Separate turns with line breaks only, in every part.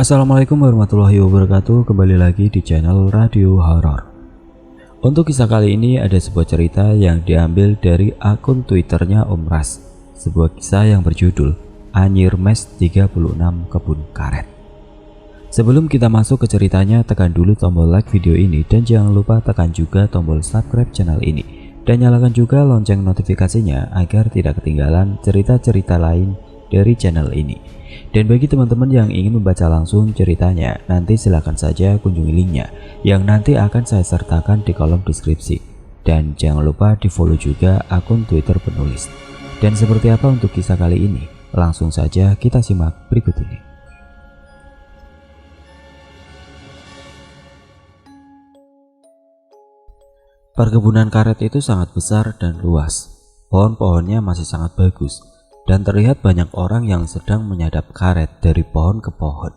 Assalamualaikum warahmatullahi wabarakatuh. Kembali lagi di channel Radio Horor. Untuk kisah kali ini ada sebuah cerita yang diambil dari akun Twitternya Om Ras. Sebuah kisah yang berjudul Anyir Mes 36 Kebun Karet. Sebelum kita masuk ke ceritanya, tekan dulu tombol like video ini dan jangan lupa tekan juga tombol subscribe channel ini dan nyalakan juga lonceng notifikasinya agar tidak ketinggalan cerita-cerita lain dari channel ini. Dan bagi teman-teman yang ingin membaca langsung ceritanya, nanti silahkan saja kunjungi linknya yang nanti akan saya sertakan di kolom deskripsi. Dan jangan lupa di follow juga akun Twitter penulis. Dan seperti apa untuk kisah kali ini? Langsung saja kita simak berikut ini. Perkebunan karet itu sangat besar dan luas. Pohon-pohonnya masih sangat bagus. Dan terlihat banyak orang yang sedang menyadap karet dari pohon ke pohon.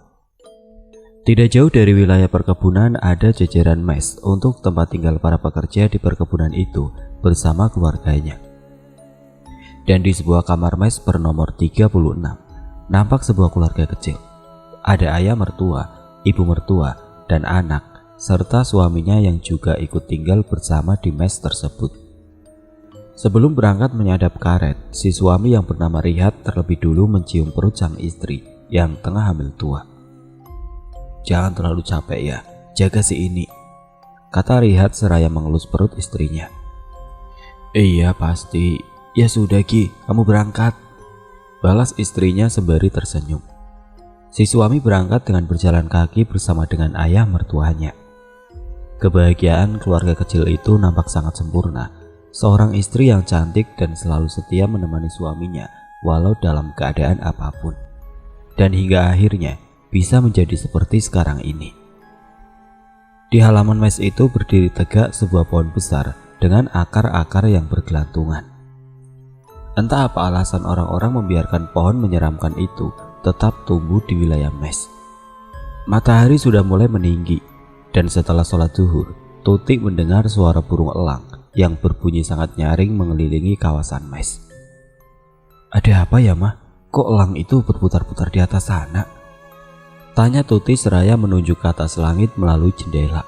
Tidak jauh dari wilayah perkebunan ada jajaran mes untuk tempat tinggal para pekerja di perkebunan itu bersama keluarganya. Dan di sebuah kamar mes bernomor 36, nampak sebuah keluarga kecil. Ada ayah mertua, ibu mertua, dan anak, serta suaminya yang juga ikut tinggal bersama di mes tersebut. Sebelum berangkat menyadap karet, si suami yang bernama Rihat terlebih dulu mencium perut sang istri yang tengah hamil tua. "Jangan terlalu capek ya, jaga si ini," kata Rihat seraya mengelus perut istrinya. "Iya pasti, ya sudah Ki, kamu berangkat," balas istrinya sembari tersenyum. Si suami berangkat dengan berjalan kaki bersama dengan ayah mertuanya. Kebahagiaan keluarga kecil itu nampak sangat sempurna. Seorang istri yang cantik dan selalu setia menemani suaminya walau dalam keadaan apapun. Dan hingga akhirnya bisa menjadi seperti sekarang ini. Di halaman mes itu berdiri tegak sebuah pohon besar dengan akar-akar yang bergelantungan. Entah apa alasan orang-orang membiarkan pohon menyeramkan itu tetap tumbuh di wilayah mes. Matahari sudah mulai meninggi dan setelah sholat zuhur, Tuti mendengar suara burung elang yang berbunyi sangat nyaring mengelilingi kawasan mes. "Ada apa ya mah? Kok elang itu berputar-putar di atas sana?" tanya Tuti seraya menunjuk ke atas langit melalui jendela.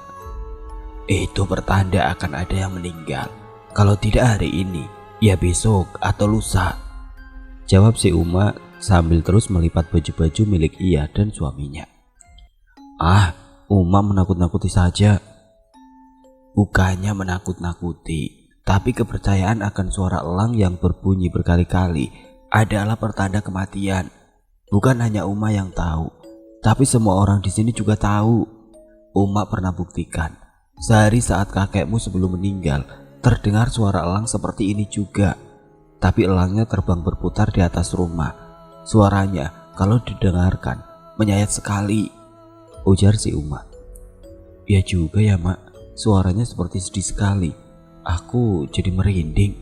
"Itu pertanda akan ada yang meninggal. Kalau tidak hari ini, ya besok atau lusa," jawab si Uma sambil terus melipat baju-baju milik ia dan suaminya. "Ah, Uma menakut-nakuti saja." "Bukannya menakut-nakuti, tapi kepercayaan akan suara elang yang berbunyi berkali-kali adalah pertanda kematian. Bukan hanya Uma yang tahu, tapi semua orang di sini juga tahu. Uma pernah buktikan, sehari saat kakekmu sebelum meninggal, terdengar suara elang seperti ini juga. Tapi elangnya terbang berputar di atas rumah. Suaranya kalau didengarkan menyayat sekali," ujar si Uma. "Ya juga ya mak, suaranya seperti sedih sekali. Aku jadi merinding,"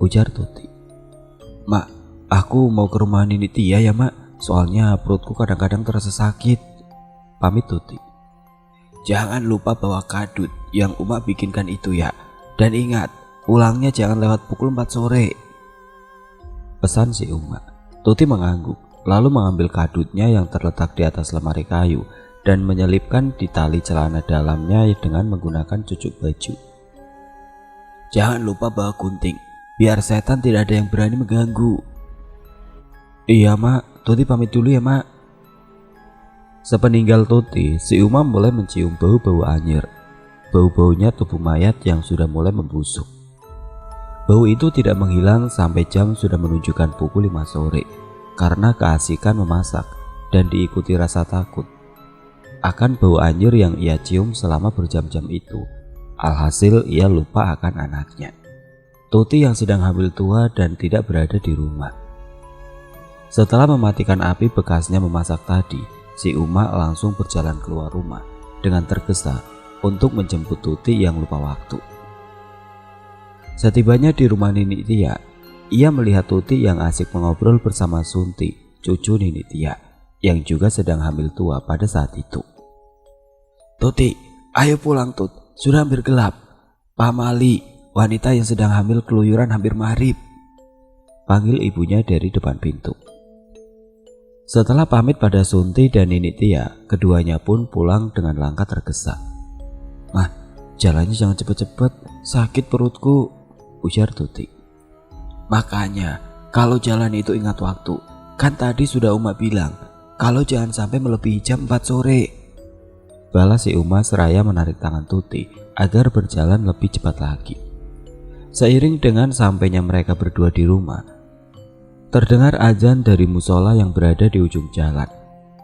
ujar Tuti. "Mak, aku mau ke rumah Nini Tia ya mak, soalnya perutku kadang-kadang terasa sakit," pamit Tuti. "Jangan lupa bawa kadut yang Uma bikinkan itu ya. Dan ingat, pulangnya jangan lewat pukul 4 sore," pesan si Uma. Tuti mengangguk, lalu mengambil kadutnya yang terletak di atas lemari kayu dan menyelipkan di tali celana dalamnya dengan menggunakan cucuk baju. "Jangan lupa bawa gunting, biar setan tidak ada yang berani mengganggu." "Iya mak, Tuti pamit dulu ya mak." Sepeninggal Tuti, si Uma mulai mencium bau-bau anyir. Bau-baunya tubuh mayat yang sudah mulai membusuk. Bau itu tidak menghilang sampai jam sudah menunjukkan pukul 5 sore karena keasikan memasak dan diikuti rasa takut akan bau anyir yang ia cium selama berjam-jam itu. Alhasil ia lupa akan anaknya, Tuti yang sedang hamil tua dan tidak berada di rumah. Setelah mematikan api bekasnya memasak tadi, si Uma langsung berjalan keluar rumah dengan tergesa untuk menjemput Tuti yang lupa waktu. Setibanya di rumah Nini Tia, ia melihat Tuti yang asik mengobrol bersama Sunti, cucu Nini Tia, yang juga sedang hamil tua pada saat itu. "Tuti, ayo pulang Tut, sudah hampir gelap. Pak Mali, wanita yang sedang hamil keluyuran hampir maghrib," panggil ibunya dari depan pintu. Setelah pamit pada Sunti dan Nini Tia, keduanya pun pulang dengan langkah tergesa. "Mah, jalannya jangan cepet-cepet, sakit perutku," ujar Tuti. "Makanya, kalau jalan itu ingat waktu. Kan tadi sudah Uma bilang, kalau jangan sampai melebihi jam 4 sore. Balas si Uma seraya menarik tangan Tuti agar berjalan lebih cepat lagi. Seiring dengan sampainya mereka berdua di rumah, terdengar azan dari musola yang berada di ujung jalan.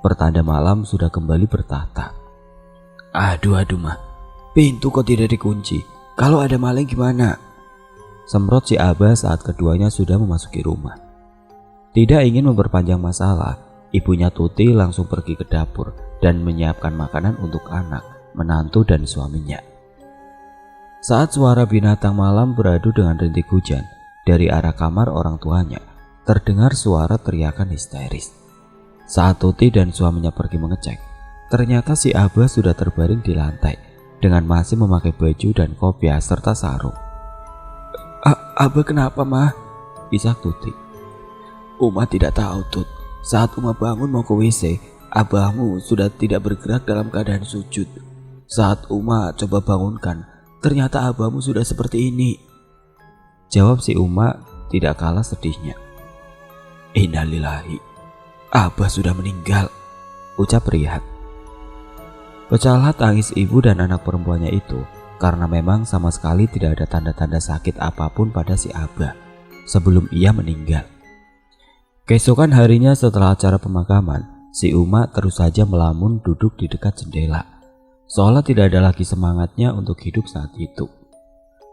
Pertanda malam sudah kembali bertahta. Aduh mah, pintu kok tidak dikunci? Kalau ada maling gimana?" semprot si Abah saat keduanya sudah memasuki rumah. Tidak ingin memperpanjang masalah, ibunya Tuti langsung pergi ke dapur dan menyiapkan makanan untuk anak, menantu dan suaminya. Saat suara binatang malam beradu dengan rintik hujan, dari arah kamar orang tuanya terdengar suara teriakan histeris. Saat Tuti dan suaminya pergi mengecek, ternyata si Abah sudah terbaring di lantai dengan masih memakai baju dan kopiah serta sarung. "Abah kenapa, Mah?" isak Tuti. "Uma tidak tahu, Tut. Saat Uma bangun mau ke WC, abahmu sudah tidak bergerak dalam keadaan sujud. Saat Uma coba bangunkan, ternyata abahmu sudah seperti ini," jawab si Uma tidak kalah sedihnya. "Innalillahi, Abah sudah meninggal," ucap Rihat. Pecahlah tangis ibu dan anak perempuannya itu karena memang sama sekali tidak ada tanda-tanda sakit apapun pada si Abah sebelum ia meninggal. Keesokan harinya setelah acara pemakaman, si Uma terus saja melamun duduk di dekat jendela, seolah tidak ada lagi semangatnya untuk hidup saat itu.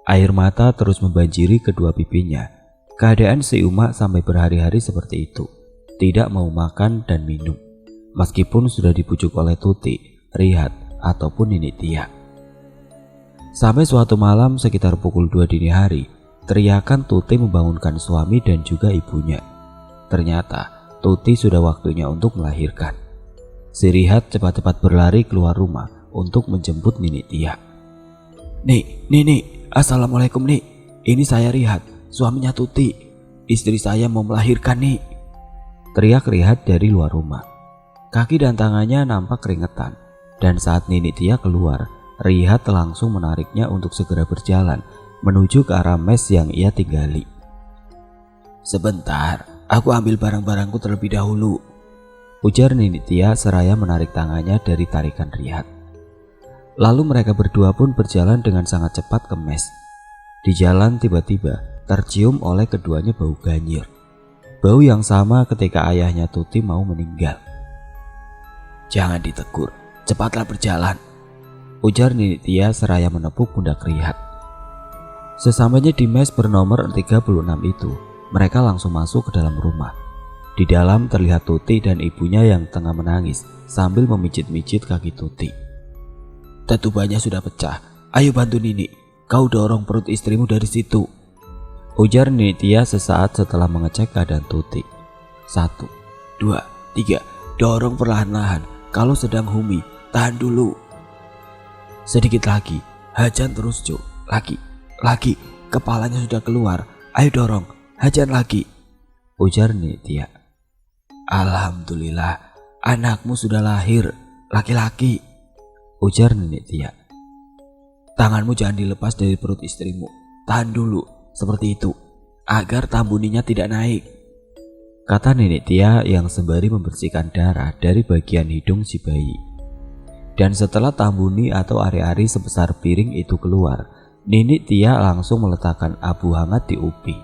Air mata terus membanjiri kedua pipinya. Keadaan si Uma sampai berhari-hari seperti itu, tidak mau makan dan minum, meskipun sudah dibujuk oleh Tuti, Rihat, ataupun Nini Tia. Sampai suatu malam sekitar pukul 2 dini hari, teriakan Tuti membangunkan suami dan juga ibunya. Ternyata Tuti sudah waktunya untuk melahirkan. Si Rihat cepat-cepat berlari keluar rumah untuk menjemput Nini Tia. Nih, assalamualaikum nih. Ini saya Rihat, suaminya Tuti. Istri saya mau melahirkan nih," teriak Rihat dari luar rumah. Kaki dan tangannya nampak keringetan, dan saat Nini Tia keluar, Rihat langsung menariknya untuk segera berjalan menuju ke arah mes yang ia tinggali. "Sebentar, aku ambil barang-barangku terlebih dahulu," ujar Nini Tia seraya menarik tangannya dari tarikan Rihat. Lalu mereka berdua pun berjalan dengan sangat cepat ke mes. Di jalan tiba-tiba tercium oleh keduanya bau ganyir. Bau yang sama ketika ayahnya Tuti mau meninggal. "Jangan ditegur, cepatlah berjalan," ujar Nini Tia seraya menepuk pundak Rihat. Sesampainya di mes bernomor 36 itu, mereka langsung masuk ke dalam rumah. Di dalam terlihat Tuti dan ibunya yang tengah menangis sambil memijit-mijit kaki Tuti. "Tetubannya sudah pecah, ayo bantu Nini, kau dorong perut istrimu dari situ," ujar Nini Tia sesaat setelah mengecek keadaan Tuti. 1, 2, 3, dorong perlahan-lahan, kalau sedang humi, tahan dulu. Sedikit lagi, hajan terus Jo, lagi, kepalanya sudah keluar, ayo dorong, hajan lagi, ujar Nini Tia. "Alhamdulillah, anakmu sudah lahir, laki-laki," ujar Nini Tia. "Tanganmu jangan dilepas dari perut istrimu, tahan dulu, seperti itu, agar tambuninya tidak naik," kata Nini Tia yang sembari membersihkan darah dari bagian hidung si bayi. Dan setelah tambuni atau ari-ari sebesar piring itu keluar, Nini Tia langsung meletakkan abu hangat di upi,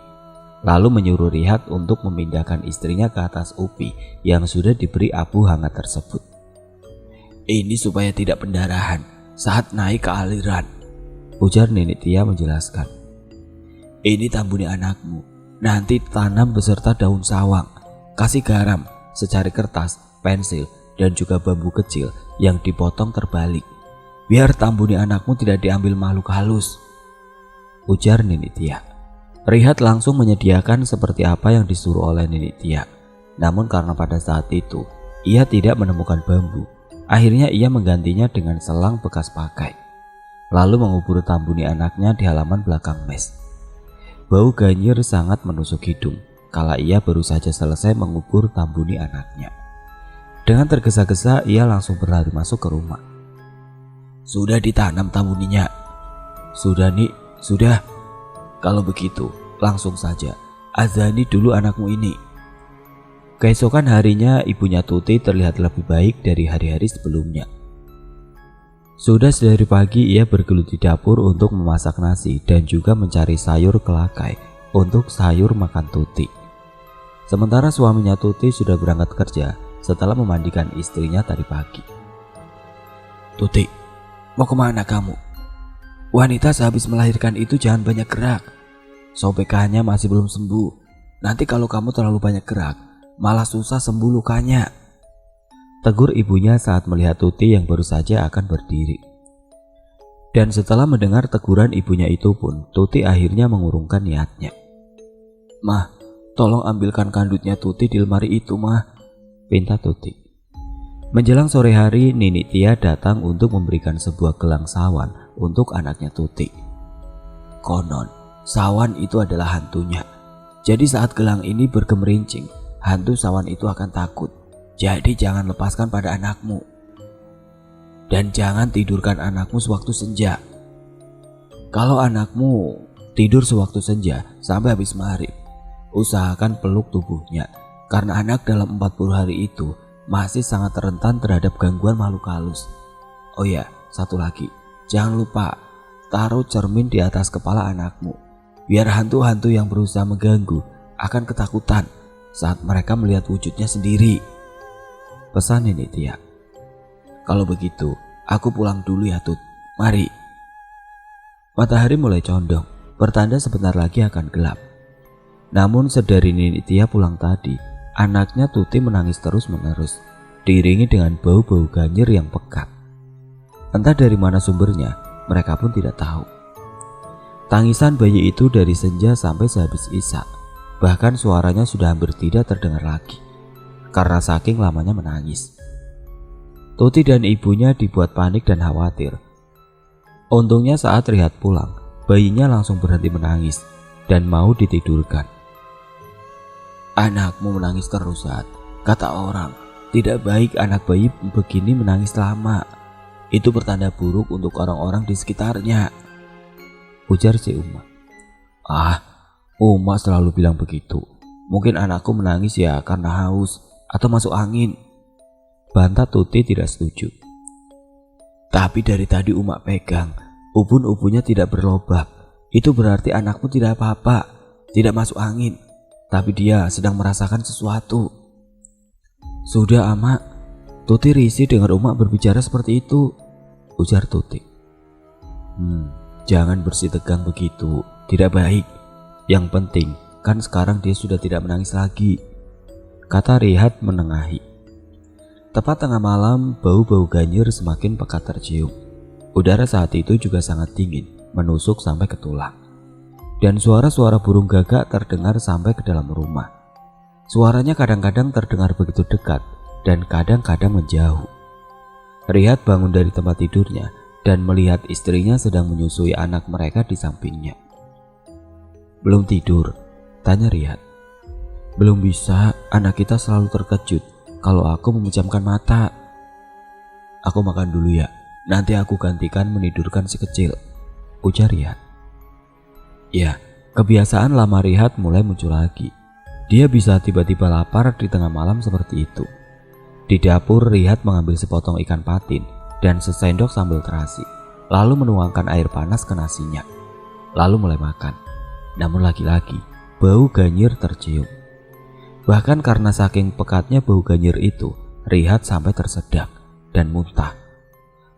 lalu menyuruh Rihat untuk memindahkan istrinya ke atas upi yang sudah diberi abu hangat tersebut. "Ini supaya tidak pendarahan saat naik ke aliran," ujar Nini Tia menjelaskan. "Ini tambuni anakmu, nanti tanam beserta daun sawang, kasih garam, secari kertas, pensil, dan juga bambu kecil yang dipotong terbalik, biar tambuni anakmu tidak diambil makhluk halus," ujar Nini Tia. Rihat langsung menyediakan seperti apa yang disuruh oleh Nini Tia. Namun karena pada saat itu ia tidak menemukan bambu, akhirnya ia menggantinya dengan selang bekas pakai, lalu mengubur tambuni anaknya di halaman belakang mes. Bau ganyir sangat menusuk hidung kala ia baru saja selesai mengubur tambuni anaknya. Dengan tergesa-gesa ia langsung berlari masuk ke rumah. "Sudah ditanam tabuninya?" "Sudah Nik, sudah." "Kalau begitu langsung saja azani dulu anakmu ini." Keesokan harinya ibunya Tuti terlihat lebih baik dari hari-hari sebelumnya. Sudah sedari pagi ia bergelut di dapur untuk memasak nasi dan juga mencari sayur kelakai untuk sayur makan Tuti. Sementara suaminya Tuti sudah berangkat kerja setelah memandikan istrinya tadi pagi. "Tuti, mau kemana kamu? Wanita sehabis melahirkan itu jangan banyak gerak. Sobekannya masih belum sembuh. Nanti kalau kamu terlalu banyak gerak, malah susah sembuh lukanya," tegur ibunya saat melihat Tuti yang baru saja akan berdiri. Dan setelah mendengar teguran ibunya itu pun, Tuti akhirnya mengurungkan niatnya. "Mah, tolong ambilkan kandutnya Tuti di lemari itu, Mah," pinta Tuti. Menjelang sore hari, Nini Tia datang untuk memberikan sebuah gelang sawan untuk anaknya Tuti. Konon, sawan itu adalah hantunya. Jadi saat gelang ini bergemerincing, hantu sawan itu akan takut. Jadi jangan lepaskan pada anakmu. Dan jangan tidurkan anakmu sewaktu senja. Kalau anakmu tidur sewaktu senja sampai habis maghrib, usahakan peluk tubuhnya. Karena anak dalam 40 hari itu masih sangat rentan terhadap gangguan makhluk halus. Oh ya, satu lagi. Jangan lupa taruh cermin di atas kepala anakmu. Biar hantu-hantu yang berusaha mengganggu akan ketakutan saat mereka melihat wujudnya sendiri, pesan Nini Tia. "Kalau begitu, aku pulang dulu ya Tut. Mari." Matahari mulai condong, bertanda sebentar lagi akan gelap. Namun sedari Nini Tia pulang tadi, anaknya Tuti menangis terus-menerus, diiringi dengan bau-bau ganyir yang pekat. Entah dari mana sumbernya, mereka pun tidak tahu. Tangisan bayi itu dari senja sampai sehabis isya, bahkan suaranya sudah hampir tidak terdengar lagi karena saking lamanya menangis. Tuti dan ibunya dibuat panik dan khawatir. Untungnya saat Rihat pulang, bayinya langsung berhenti menangis dan mau ditidurkan. "Anakmu menangis terus, Saat. Kata orang, tidak baik anak bayi begini menangis lama. Itu pertanda buruk untuk orang-orang di sekitarnya," ujar si Uma. "Ah, Uma selalu bilang begitu. Mungkin anakku menangis ya karena haus atau masuk angin," bantah Tuti tidak setuju. "Tapi dari tadi Uma pegang, ubun-ubunnya tidak berlobak. Itu berarti anakmu tidak apa-apa, tidak masuk angin. Tapi dia sedang merasakan sesuatu." "Sudah Ama, Tuti risih dengar Uma berbicara seperti itu," ujar Tuti. Jangan bersitegang begitu, tidak baik. Yang penting kan sekarang dia sudah tidak menangis lagi," kata Rihat menengahi. Tepat tengah malam, bau-bau ganyir semakin pekat tercium. Udara saat itu juga sangat dingin, menusuk sampai ke tulang. Dan suara-suara burung gagak terdengar sampai ke dalam rumah. Suaranya kadang-kadang terdengar begitu dekat dan kadang-kadang menjauh. Rihat bangun dari tempat tidurnya dan melihat istrinya sedang menyusui anak mereka di sampingnya. "Belum tidur?" tanya Rihat. "Belum bisa, anak kita selalu terkejut kalau aku memejamkan mata." "Aku makan dulu ya, nanti aku gantikan menidurkan si kecil," ujar Rihat. Ya, kebiasaan lama Rihat mulai muncul lagi. Dia bisa tiba-tiba lapar di tengah malam seperti itu. Di dapur, Rihat mengambil sepotong ikan patin dan sesendok sambal terasi, lalu menuangkan air panas ke nasinya, lalu mulai makan. Namun lagi-lagi bau ganyir tercium. Bahkan karena saking pekatnya bau ganyir itu, Rihat sampai tersedak dan muntah.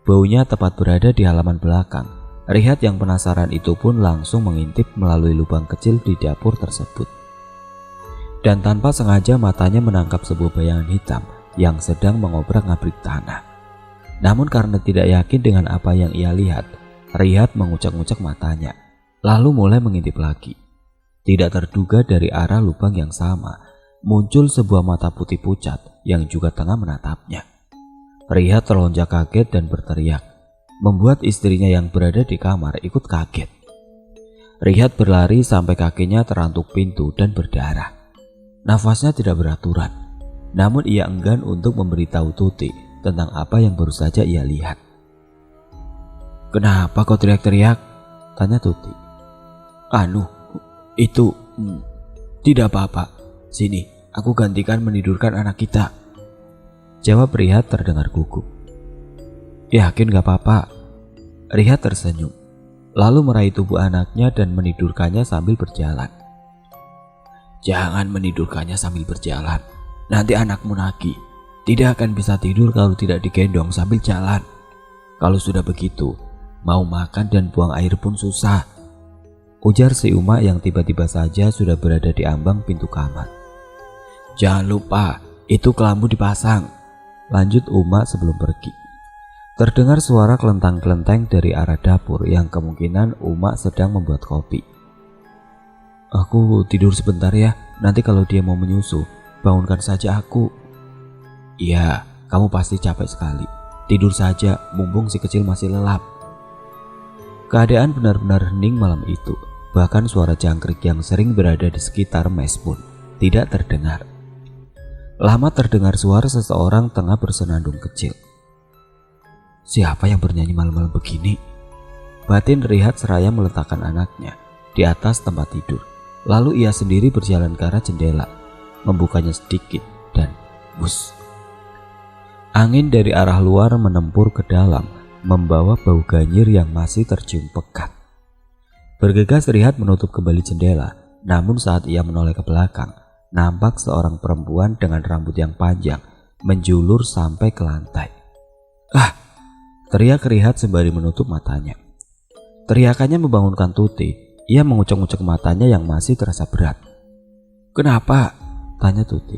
Baunya tepat berada di halaman belakang. Rihat yang penasaran itu pun langsung mengintip melalui lubang kecil di dapur tersebut. Dan tanpa sengaja matanya menangkap sebuah bayangan hitam yang sedang mengobrak-ngabrik tanah. Namun karena tidak yakin dengan apa yang ia lihat, Rihat mengucek-ngucek matanya, lalu mulai mengintip lagi. Tidak terduga dari arah lubang yang sama, muncul sebuah mata putih pucat yang juga tengah menatapnya. Rihat terlonjak kaget dan berteriak, membuat istrinya yang berada di kamar ikut kaget. Rihat berlari sampai kakinya terantuk pintu dan berdarah. Nafasnya tidak beraturan. namun ia enggan untuk memberitahu Tuti tentang apa yang baru saja ia lihat. "Kenapa kau teriak-teriak?" tanya Tuti. Itu tidak apa-apa. Sini, aku gantikan menidurkan anak kita," jawab Rihat terdengar gugup. "Yakin gak apa-apa?" Rihat tersenyum, lalu meraih tubuh anaknya dan menidurkannya sambil berjalan. "Jangan menidurkannya sambil berjalan, nanti anakmu nagih. Tidak akan bisa tidur kalau tidak digendong sambil jalan. Kalau sudah begitu, mau makan dan buang air pun susah," ujar si Uma yang tiba-tiba saja sudah berada di ambang pintu kamar. "Jangan lupa, itu kelambu dipasang," lanjut Uma sebelum pergi. Terdengar suara kelentang-kelenteng dari arah dapur yang kemungkinan Uma sedang membuat kopi. "Aku tidur sebentar ya, nanti kalau dia mau menyusu, bangunkan saja aku." "Iya, kamu pasti capek sekali. Tidur saja, mumpung si kecil masih lelap." Keadaan benar-benar hening malam itu. Bahkan suara jangkrik yang sering berada di sekitar mes pun tidak terdengar. Lama terdengar suara seseorang tengah bersenandung kecil. "Siapa yang bernyanyi malam-malam begini?" batin Rihat seraya meletakkan anaknya di atas tempat tidur. Lalu ia sendiri berjalan ke arah jendela, membukanya sedikit dan bus. Angin dari arah luar menempur ke dalam, membawa bau ganyir yang masih tercium pekat. Bergegas Rihat menutup kembali jendela, namun saat ia menoleh ke belakang, nampak seorang perempuan dengan rambut yang panjang menjulur sampai ke lantai. "Ah!" teriak Rihat sembari menutup matanya. Teriakannya membangunkan Tuti. Ia mengucek-ucek matanya yang masih terasa berat. "Kenapa?" tanya Tuti.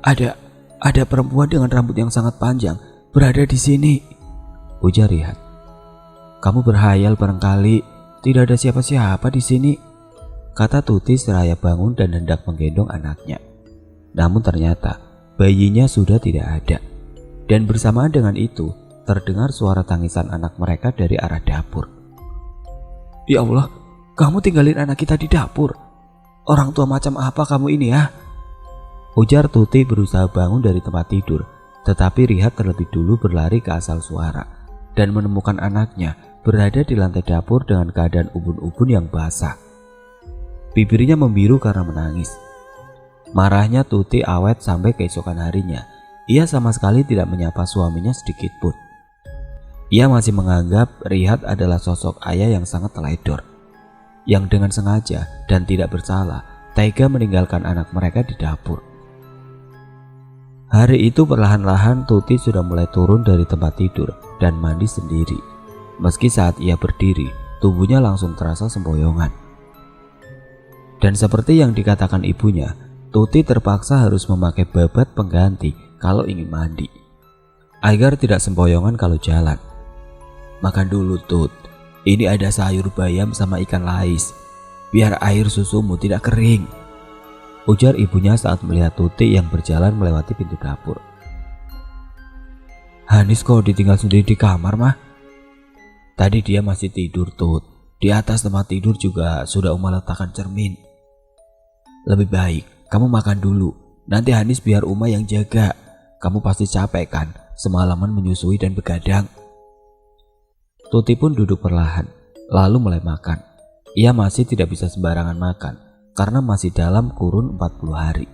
Ada perempuan dengan rambut yang sangat panjang berada di sini," ujar Rihat. "Kamu berhayal barangkali. Tidak ada siapa-siapa di sini," kata Tuti seraya bangun dan hendak menggendong anaknya. Namun ternyata bayinya sudah tidak ada. Dan bersamaan dengan itu terdengar suara tangisan anak mereka dari arah dapur. "Ya Allah, kamu tinggalin anak kita di dapur. Orang tua macam apa kamu ini ya?" ujar Tuti berusaha bangun dari tempat tidur. Tetapi Rihat terlebih dulu berlari ke asal suara dan menemukan anaknya berada di lantai dapur dengan keadaan ubun-ubun yang basah. Bibirnya membiru karena menangis. Marahnya Tuti awet sampai keesokan harinya. Ia sama sekali tidak menyapa suaminya sedikit pun. Ia masih menganggap Rihat adalah sosok ayah yang sangat teledor, yang dengan sengaja dan tidak bersalah tega meninggalkan anak mereka di dapur. Hari itu perlahan-lahan Tuti sudah mulai turun dari tempat tidur dan mandi sendiri. Meski saat ia berdiri, tubuhnya langsung terasa sempoyongan. Dan seperti yang dikatakan ibunya, Tuti terpaksa harus memakai babat pengganti kalau ingin mandi, agar tidak sempoyongan kalau jalan. "Makan dulu Tut, ini ada sayur bayam sama ikan lais, biar air susumu tidak kering," ujar ibunya saat melihat Tuti yang berjalan melewati pintu dapur. "Hanis kok ditinggal sendiri di kamar mah?" "Tadi dia masih tidur Tut. Di atas tempat tidur juga sudah Uma letakkan cermin." "Lebih baik kamu makan dulu. Nanti Hanis biar Uma yang jaga. Kamu pasti capek kan semalaman menyusui dan begadang." Tuti pun duduk perlahan, lalu mulai makan. Ia masih tidak bisa sembarangan makan karena masih dalam kurun 40 hari.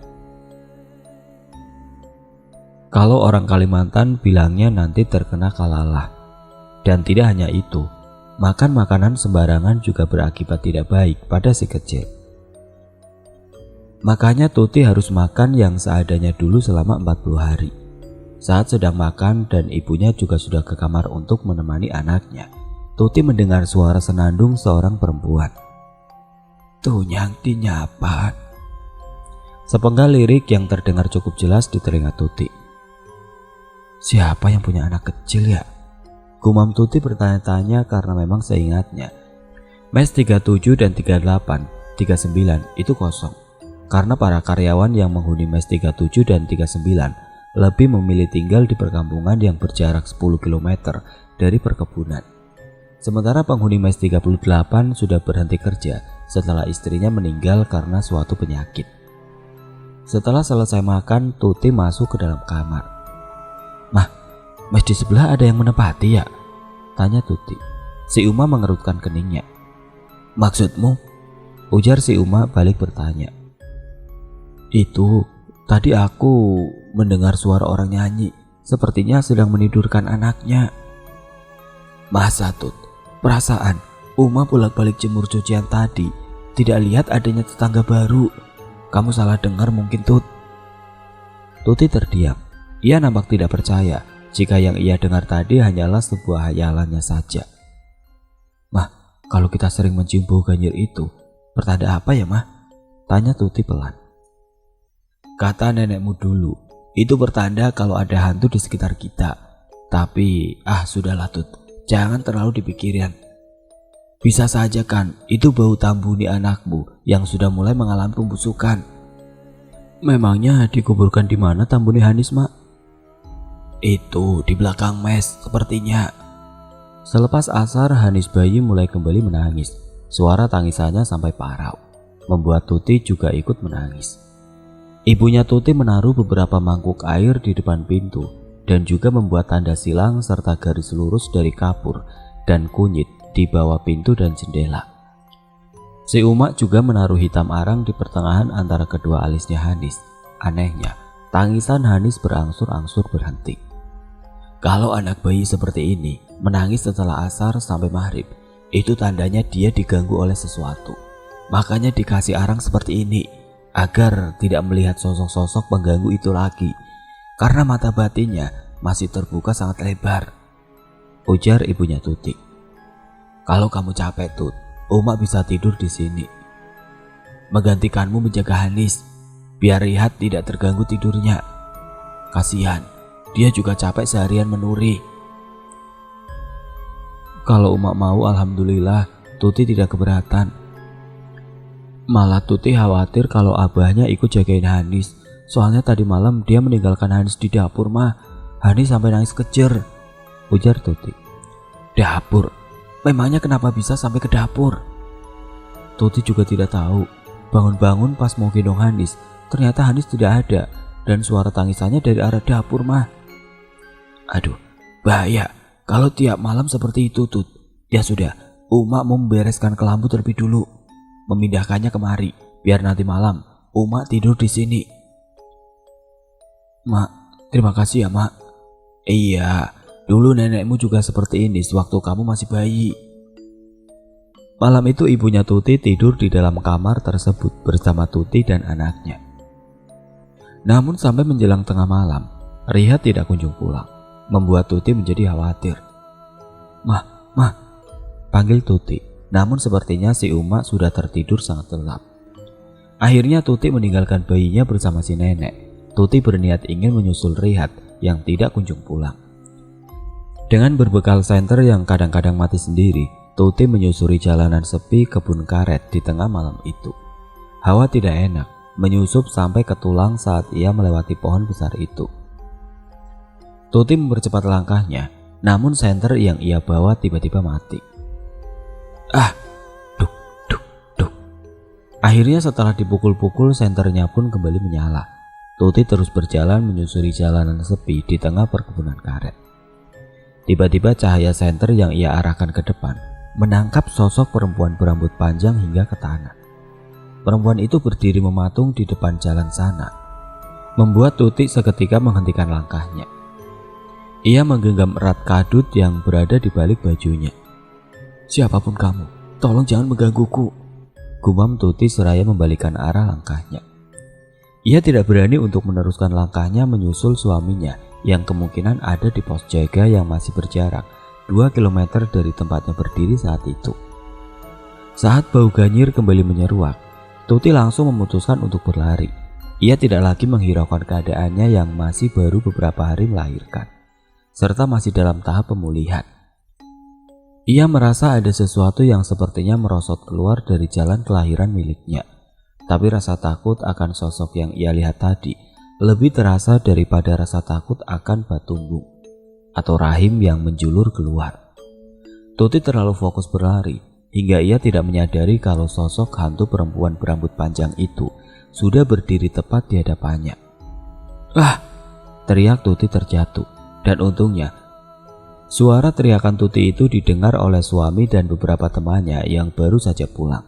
Kalau orang Kalimantan bilangnya nanti terkena kalalah. Dan tidak hanya itu, makan makanan sembarangan juga berakibat tidak baik pada si kecil. Makanya Tuti harus makan yang seadanya dulu selama 40 hari. Saat sedang makan dan ibunya juga sudah ke kamar untuk menemani anaknya, Tuti mendengar suara senandung seorang perempuan. "Tunyang dinyapan," sepenggal lirik yang terdengar cukup jelas di telinga Tuti. "Siapa yang punya anak kecil ya?" gumam Tuti bertanya-tanya karena memang seingatnya mes 37 dan 38, 39 itu kosong karena para karyawan yang menghuni mes 37 dan 39 lebih memilih tinggal di perkampungan yang berjarak 10 km dari perkebunan. Sementara penghuni mes 38 sudah berhenti kerja setelah istrinya meninggal karena suatu penyakit. Setelah selesai makan, Tuti masuk ke dalam kamar. "Mah, mes di sebelah ada yang menepati ya?" tanya Tuti. Si Uma mengerutkan keningnya. "Maksudmu?" ujar si Uma balik bertanya. "Itu, tadi aku mendengar suara orang nyanyi, sepertinya sedang menidurkan anaknya." "Masa Tut? Perasaan Uma bolak-balik jemur cucian tadi, tidak lihat adanya tetangga baru. Kamu salah dengar mungkin Tut." Tuti terdiam. Ia nampak tidak percaya jika yang ia dengar tadi hanyalah sebuah hayalannya saja. "Mah, kalau kita sering mencium bau ganyir itu, pertanda apa ya Mah?" tanya Tuti pelan. "Kata nenekmu dulu, itu pertanda kalau ada hantu di sekitar kita. Tapi sudahlah Tut, jangan terlalu dipikirin. Bisa saja kan itu bau tambuni anakmu yang sudah mulai mengalami pembusukan." "Memangnya dikuburkan di mana tambuni Hanis, Mak?" "Itu di belakang mes sepertinya." Selepas asar, Hanis bayi mulai kembali menangis. Suara tangisannya sampai parau, membuat Tuti juga ikut menangis. Ibunya Tuti menaruh beberapa mangkuk air di depan pintu dan juga membuat tanda silang serta garis lurus dari kapur dan kunyit di bawah pintu dan jendela. Si Uma juga menaruh hitam arang di pertengahan antara kedua alisnya Hanis. Anehnya, tangisan Hanis berangsur-angsur berhenti. Kalau anak bayi seperti ini menangis setelah asar sampai maghrib, itu tandanya dia diganggu oleh sesuatu. Makanya dikasih arang seperti ini, agar tidak melihat sosok-sosok pengganggu itu lagi, karena mata batinnya masih terbuka sangat lebar, ujar ibunya Tuti. "Kalau kamu capek Tut, Uma bisa tidur di sini. Menggantikanmu menjaga Hanis, biar Rihat tidak terganggu tidurnya. Kasihan, dia juga capek seharian menuri." "Kalau Uma mau, alhamdulillah, Tuti tidak keberatan. Malah Tuti khawatir kalau abahnya ikut jagain Hanis. Soalnya tadi malam dia meninggalkan Hanis di dapur Mah. Hanis sampai nangis kejer," ujar Tuti. "Dapur? Memangnya kenapa bisa sampai ke dapur?" Tuti juga tidak tahu. Bangun-bangun pas mau gendong Hanis, ternyata Hanis tidak ada dan suara tangisannya dari arah dapur Mah. "Aduh, bahaya kalau tiap malam seperti itu Tut. Ya sudah, Uma mau membereskan kelambu terlebih dulu, memindahkannya kemari, biar nanti malam Uma tidur di sini." "Mak, terima kasih ya Mak." "Iya, dulu nenekmu juga seperti ini sewaktu kamu masih bayi." Malam itu ibunya Tuti tidur di dalam kamar tersebut bersama Tuti dan anaknya. Namun sampai menjelang tengah malam, Rihat tidak kunjung pulang, membuat Tuti menjadi khawatir. Mah, panggil Tuti. Namun sepertinya si Uma sudah tertidur sangat lelap. Akhirnya Tuti meninggalkan bayinya bersama si nenek. Tuti berniat ingin menyusul Rihat yang tidak kunjung pulang. Dengan berbekal senter yang kadang-kadang mati sendiri, Tuti menyusuri jalanan sepi kebun karet di tengah malam itu. Hawa tidak enak, menyusup sampai ke tulang saat ia melewati pohon besar itu. Tuti mempercepat langkahnya, namun senter yang ia bawa tiba-tiba mati. Duk. Akhirnya setelah dipukul-pukul, senternya pun kembali menyala. Tuti terus berjalan menyusuri jalanan sepi di tengah perkebunan karet. Tiba-tiba cahaya senter yang ia arahkan ke depan menangkap sosok perempuan berambut panjang hingga ke tanah. Perempuan itu berdiri mematung di depan jalan sana, membuat Tuti seketika menghentikan langkahnya. Ia menggenggam erat kadut yang berada di balik bajunya. "Siapapun kamu, tolong jangan menggangguku," gumam Tuti seraya membalikkan arah langkahnya. Ia tidak berani untuk meneruskan langkahnya menyusul suaminya yang kemungkinan ada di pos jaga yang masih berjarak 2 km dari tempatnya berdiri saat itu. Saat bau ganyir kembali menyeruak, Tuti langsung memutuskan untuk berlari. Ia tidak lagi menghiraukan keadaannya yang masih baru beberapa hari melahirkan, serta masih dalam tahap pemulihan. Ia merasa ada sesuatu yang sepertinya merosot keluar dari jalan kelahiran miliknya. Tapi rasa takut akan sosok yang ia lihat tadi lebih terasa daripada rasa takut akan batumbung atau rahim yang menjulur keluar. Tuti terlalu fokus berlari hingga ia tidak menyadari kalau sosok hantu perempuan berambut panjang itu sudah berdiri tepat di hadapannya. "Ah!" teriak Tuti terjatuh, dan untungnya suara teriakan Tuti itu didengar oleh suami dan beberapa temannya yang baru saja pulang.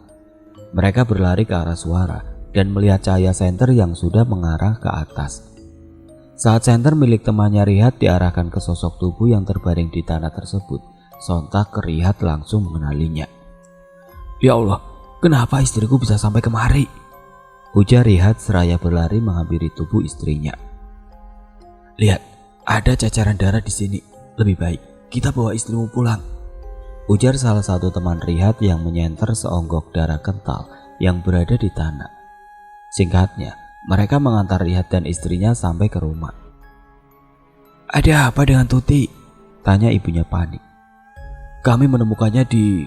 Mereka berlari ke arah suara dan melihat cahaya senter yang sudah mengarah ke atas. Saat senter milik temannya Rihat diarahkan ke sosok tubuh yang terbaring di tanah tersebut, sontak Rihat langsung mengenalinya. "Ya Allah, kenapa istriku bisa sampai kemari?" ujar Rihat seraya berlari menghampiri tubuh istrinya. "Lihat, ada cacaran darah di sini. Lebih baik kita bawa istrimu pulang," ujar salah satu teman Rihat yang menyenter seonggok darah kental yang berada di tanah. Singkatnya, mereka mengantar Rihat dan istrinya sampai ke rumah. "Ada apa dengan Tuti?" tanya ibunya panik. "Kami menemukannya di..."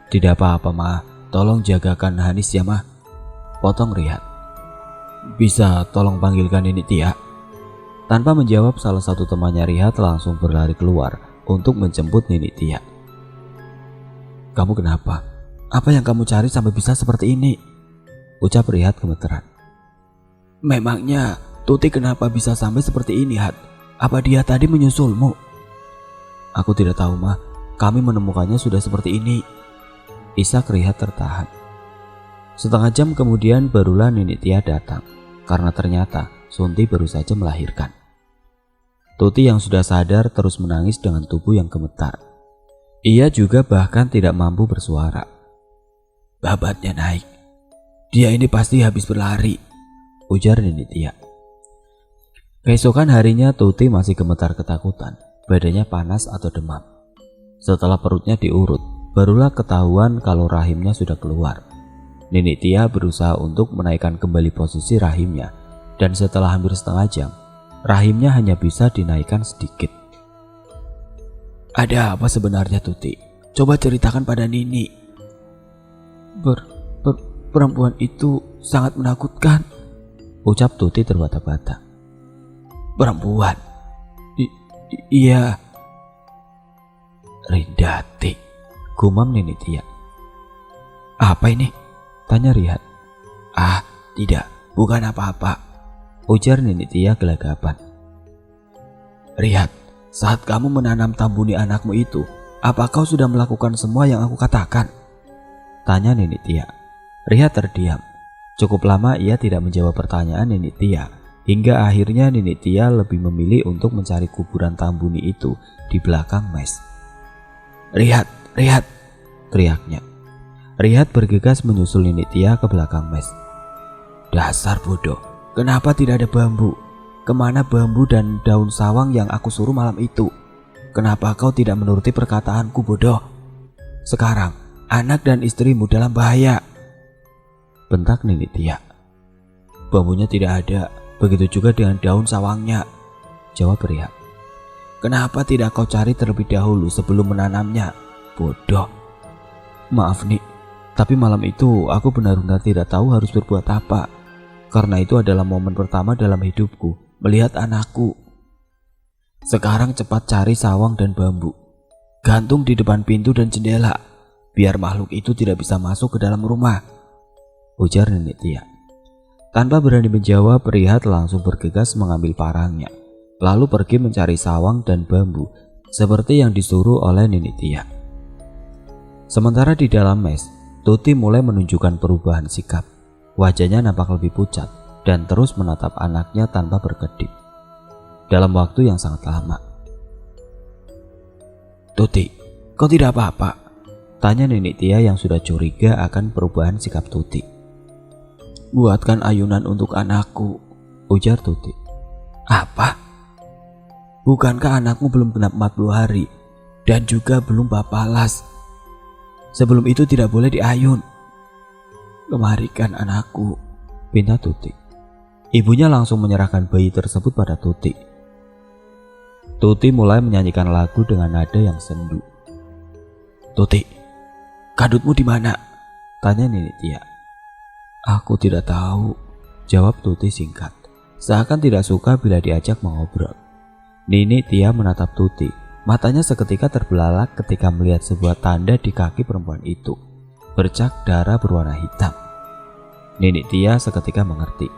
"Tidak apa-apa, Ma. Tolong jagakan Hanis ya, Ma," potong Rihat. "Bisa tolong panggilkan Nini Tia?" Tanpa menjawab, salah satu temannya Rihat langsung berlari keluar untuk menjemput Nini Tia. "Kamu kenapa? Apa yang kamu cari sampai bisa seperti ini?" ucap Rihat gemeteran. "Memangnya Tuti kenapa bisa sampai seperti ini, Hat? Apa dia tadi menyusulmu?" "Aku tidak tahu, Ma. Kami menemukannya sudah seperti ini." Isak Rihat tertahan. Setengah jam kemudian barulah Nini Tia datang, karena ternyata Sunti baru saja melahirkan. Tuti yang sudah sadar terus menangis dengan tubuh yang gemetar. Ia juga bahkan tidak mampu bersuara. "Babatnya naik. Dia ini pasti habis berlari," ujar Nini Tia. Keesokan harinya Tuti masih gemetar ketakutan, badannya panas atau demam. Setelah perutnya diurut, barulah ketahuan kalau rahimnya sudah keluar. Nini Tia berusaha untuk menaikkan kembali posisi rahimnya, dan setelah hampir setengah jam, rahimnya hanya bisa dinaikkan sedikit. "Ada apa sebenarnya, Tuti? Coba ceritakan pada Nini." Perempuan itu sangat menakutkan," ucap Tuti terbata-bata. "Perempuan? Iya." "Rindati," gumam Nini Tia. "Apa ini?" tanya Rihat. "Ah, tidak, bukan apa-apa," ujar Nini Tia gelagapan. "Rihat, saat kamu menanam tambuni anakmu itu, apa kau sudah melakukan semua yang aku katakan?" tanya Nini Tia. Rihat terdiam. Cukup lama ia tidak menjawab pertanyaan Nini Tia, hingga akhirnya Nini Tia lebih memilih untuk mencari kuburan tambuni itu di belakang mes. "Rihat, Rihat!" teriaknya. Rihat bergegas menyusul Nini Tia ke belakang mes. "Dasar bodoh, kenapa tidak ada bambu? Kemana bambu dan daun sawang yang aku suruh malam itu? Kenapa kau tidak menuruti perkataanku, bodoh? Sekarang anak dan istrimu dalam bahaya," bentak Nini Tia. "Bambunya tidak ada, begitu juga dengan daun sawangnya," jawab Rihat. "Kenapa tidak kau cari terlebih dahulu sebelum menanamnya, bodoh?" "Maaf Nik, tapi malam itu aku benar-benar tidak tahu harus berbuat apa. Karena itu adalah momen pertama dalam hidupku melihat anakku. Sekarang cepat cari sawang dan bambu, gantung di depan pintu dan jendela, biar makhluk itu tidak bisa masuk ke dalam rumah," ujar Nini Tia. Tanpa berani menjawab, Rihat langsung bergegas mengambil parangnya, lalu pergi mencari sawang dan bambu seperti yang disuruh oleh Nini Tia. Sementara di dalam mes, Tuti mulai menunjukkan perubahan sikap. Wajahnya nampak lebih pucat dan terus menatap anaknya tanpa berkedip dalam waktu yang sangat lama. "Tuti, kau tidak apa-apa?" tanya Nini Tia yang sudah curiga akan perubahan sikap Tuti. "Buatkan ayunan untuk anakku," ujar Tuti. "Apa? Bukankah anakmu belum genap 40 hari dan juga belum bapalas? Sebelum itu tidak boleh diayun." "Kemarikan anakku," pinta Tuti. Ibunya langsung menyerahkan bayi tersebut pada Tuti. Tuti mulai menyanyikan lagu dengan nada yang sendu. "Tuti, kadutmu di mana?" tanya Nini Tia. "Aku tidak tahu," jawab Tuti singkat, seakan tidak suka bila diajak mengobrol. Nini Tia menatap Tuti. Matanya seketika terbelalak ketika melihat sebuah tanda di kaki perempuan itu, bercak darah berwarna hitam. Nenek Tia seketika mengerti.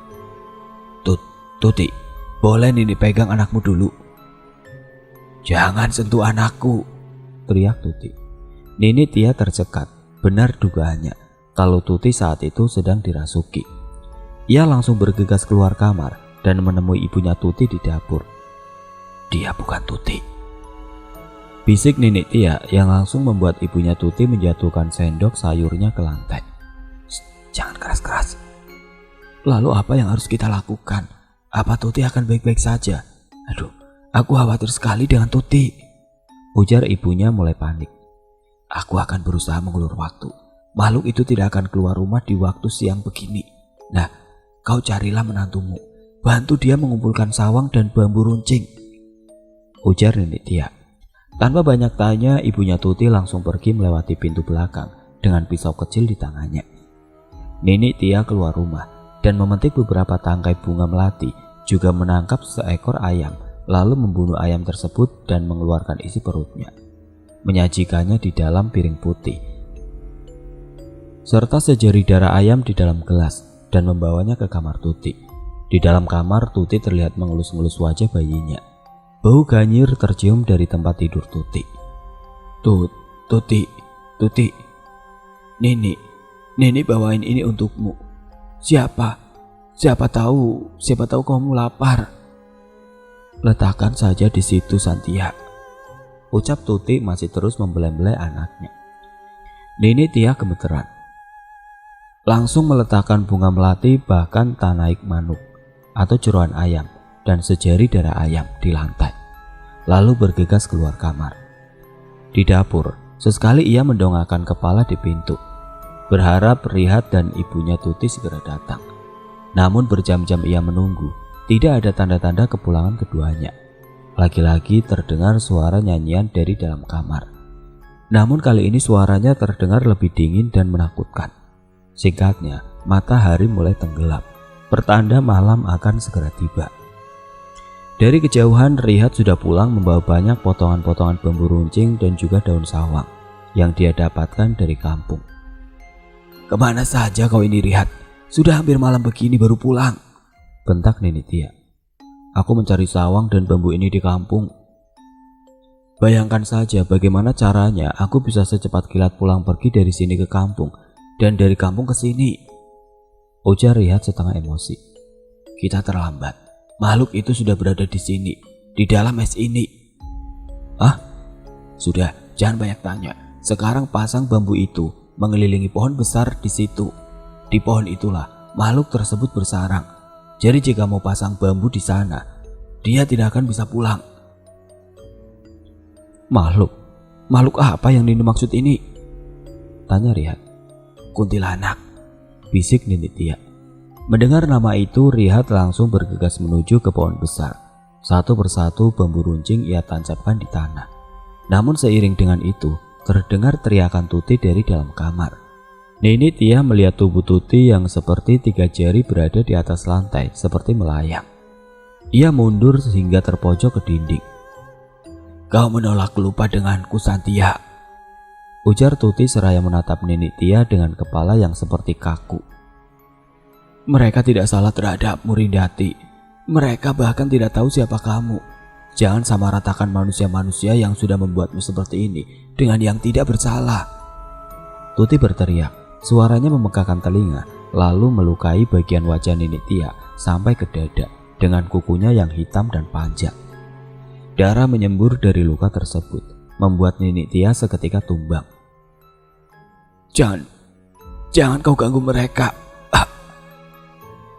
Tuti, boleh Nenek pegang anakmu dulu? Jangan sentuh anakku, teriak Tuti. Nenek Tia tercekat. Benar dugaannya kalau Tuti saat itu sedang dirasuki. Ia langsung bergegas keluar kamar dan menemui ibunya Tuti di dapur. Dia bukan Tuti, bisik Nenek Tia yang langsung membuat ibunya Tuti menjatuhkan sendok sayurnya ke lantai. Jangan keras-keras. Lalu apa yang harus kita lakukan? Apa Tuti akan baik-baik saja? Aduh, aku khawatir sekali dengan Tuti, ujar ibunya mulai panik. Aku akan berusaha mengulur waktu. Makhluk itu tidak akan keluar rumah di waktu siang begini. Nah, kau carilah menantumu. Bantu dia mengumpulkan sawang dan bambu runcing, ujar Nenek Tia. Tanpa banyak tanya, ibunya Tuti langsung pergi melewati pintu belakang dengan pisau kecil di tangannya. Nenek Tia keluar rumah dan memetik beberapa tangkai bunga melati, juga menangkap seekor ayam, lalu membunuh ayam tersebut dan mengeluarkan isi perutnya, menyajikannya di dalam piring putih, serta sejari darah ayam di dalam gelas, dan membawanya ke kamar Tuti. Di dalam kamar, Tuti terlihat mengelus-ngelus wajah bayinya. Bau ganyir tercium dari tempat tidur Tuti. Tuti, Nenek bawain ini untukmu. Siapa tahu kamu lapar. Letakkan saja di situ, Santia, ucap Tuti masih terus membelai-belai anaknya. Nenek Tia gemeteran, langsung meletakkan bunga melati bahkan tanaik manuk atau jeroan ayam dan sejari darah ayam di lantai, lalu bergegas keluar kamar. Di dapur, sesekali ia mendongakkan kepala di pintu, berharap Rihat dan ibunya Tuti segera datang. Namun berjam-jam ia menunggu, tidak ada tanda-tanda kepulangan keduanya. Lagi-lagi terdengar suara nyanyian dari dalam kamar. Namun kali ini suaranya terdengar lebih dingin dan menakutkan. Singkatnya, matahari mulai tenggelam, pertanda malam akan segera tiba. Dari kejauhan, Rihat sudah pulang membawa banyak potongan-potongan bambu runcing dan juga daun sawang yang dia dapatkan dari kampung. Kemana saja kau ini, Rihat? Sudah hampir malam begini baru pulang, bentak Nenek Tia. Aku mencari sawang dan bambu ini di kampung. Bayangkan saja bagaimana caranya aku bisa secepat kilat pulang pergi dari sini ke kampung dan dari kampung ke sini, ujar Rihat setengah emosi. Kita terlambat. Makhluk itu sudah berada di sini, di dalam es ini. Sudah, jangan banyak tanya. Sekarang pasang bambu itu mengelilingi pohon besar di situ. Di pohon itulah makhluk tersebut bersarang. Jadi jika mau pasang bambu di sana, dia tidak akan bisa pulang. Makhluk apa yang dimaksud ini? Tanya Rihat. Kuntilanak, bisik Nenek Tia. Mendengar nama itu, Rihat langsung bergegas menuju ke pohon besar. Satu persatu bambu runcing ia tancapkan di tanah. Namun seiring dengan itu, terdengar teriakan Tuti dari dalam kamar. Nenek Tia melihat tubuh Tuti yang seperti 3 jari berada di atas lantai seperti melayang. Ia mundur sehingga terpojok ke dinding. Kau menolak lupa denganku, Santia, ujar Tuti seraya menatap Nenek Tia dengan kepala yang seperti kaku. Mereka tidak salah terhadapmu, Rindati. Mereka bahkan tidak tahu siapa kamu. Jangan samaratakan manusia-manusia yang sudah membuatmu seperti ini dengan yang tidak bersalah. Tuti berteriak. Suaranya memekakan telinga, lalu melukai bagian wajah Nenek Tia sampai ke dada dengan kukunya yang hitam dan panjang. Darah menyembur dari luka tersebut, membuat Nenek Tia seketika tumbang. Jangan kau ganggu mereka.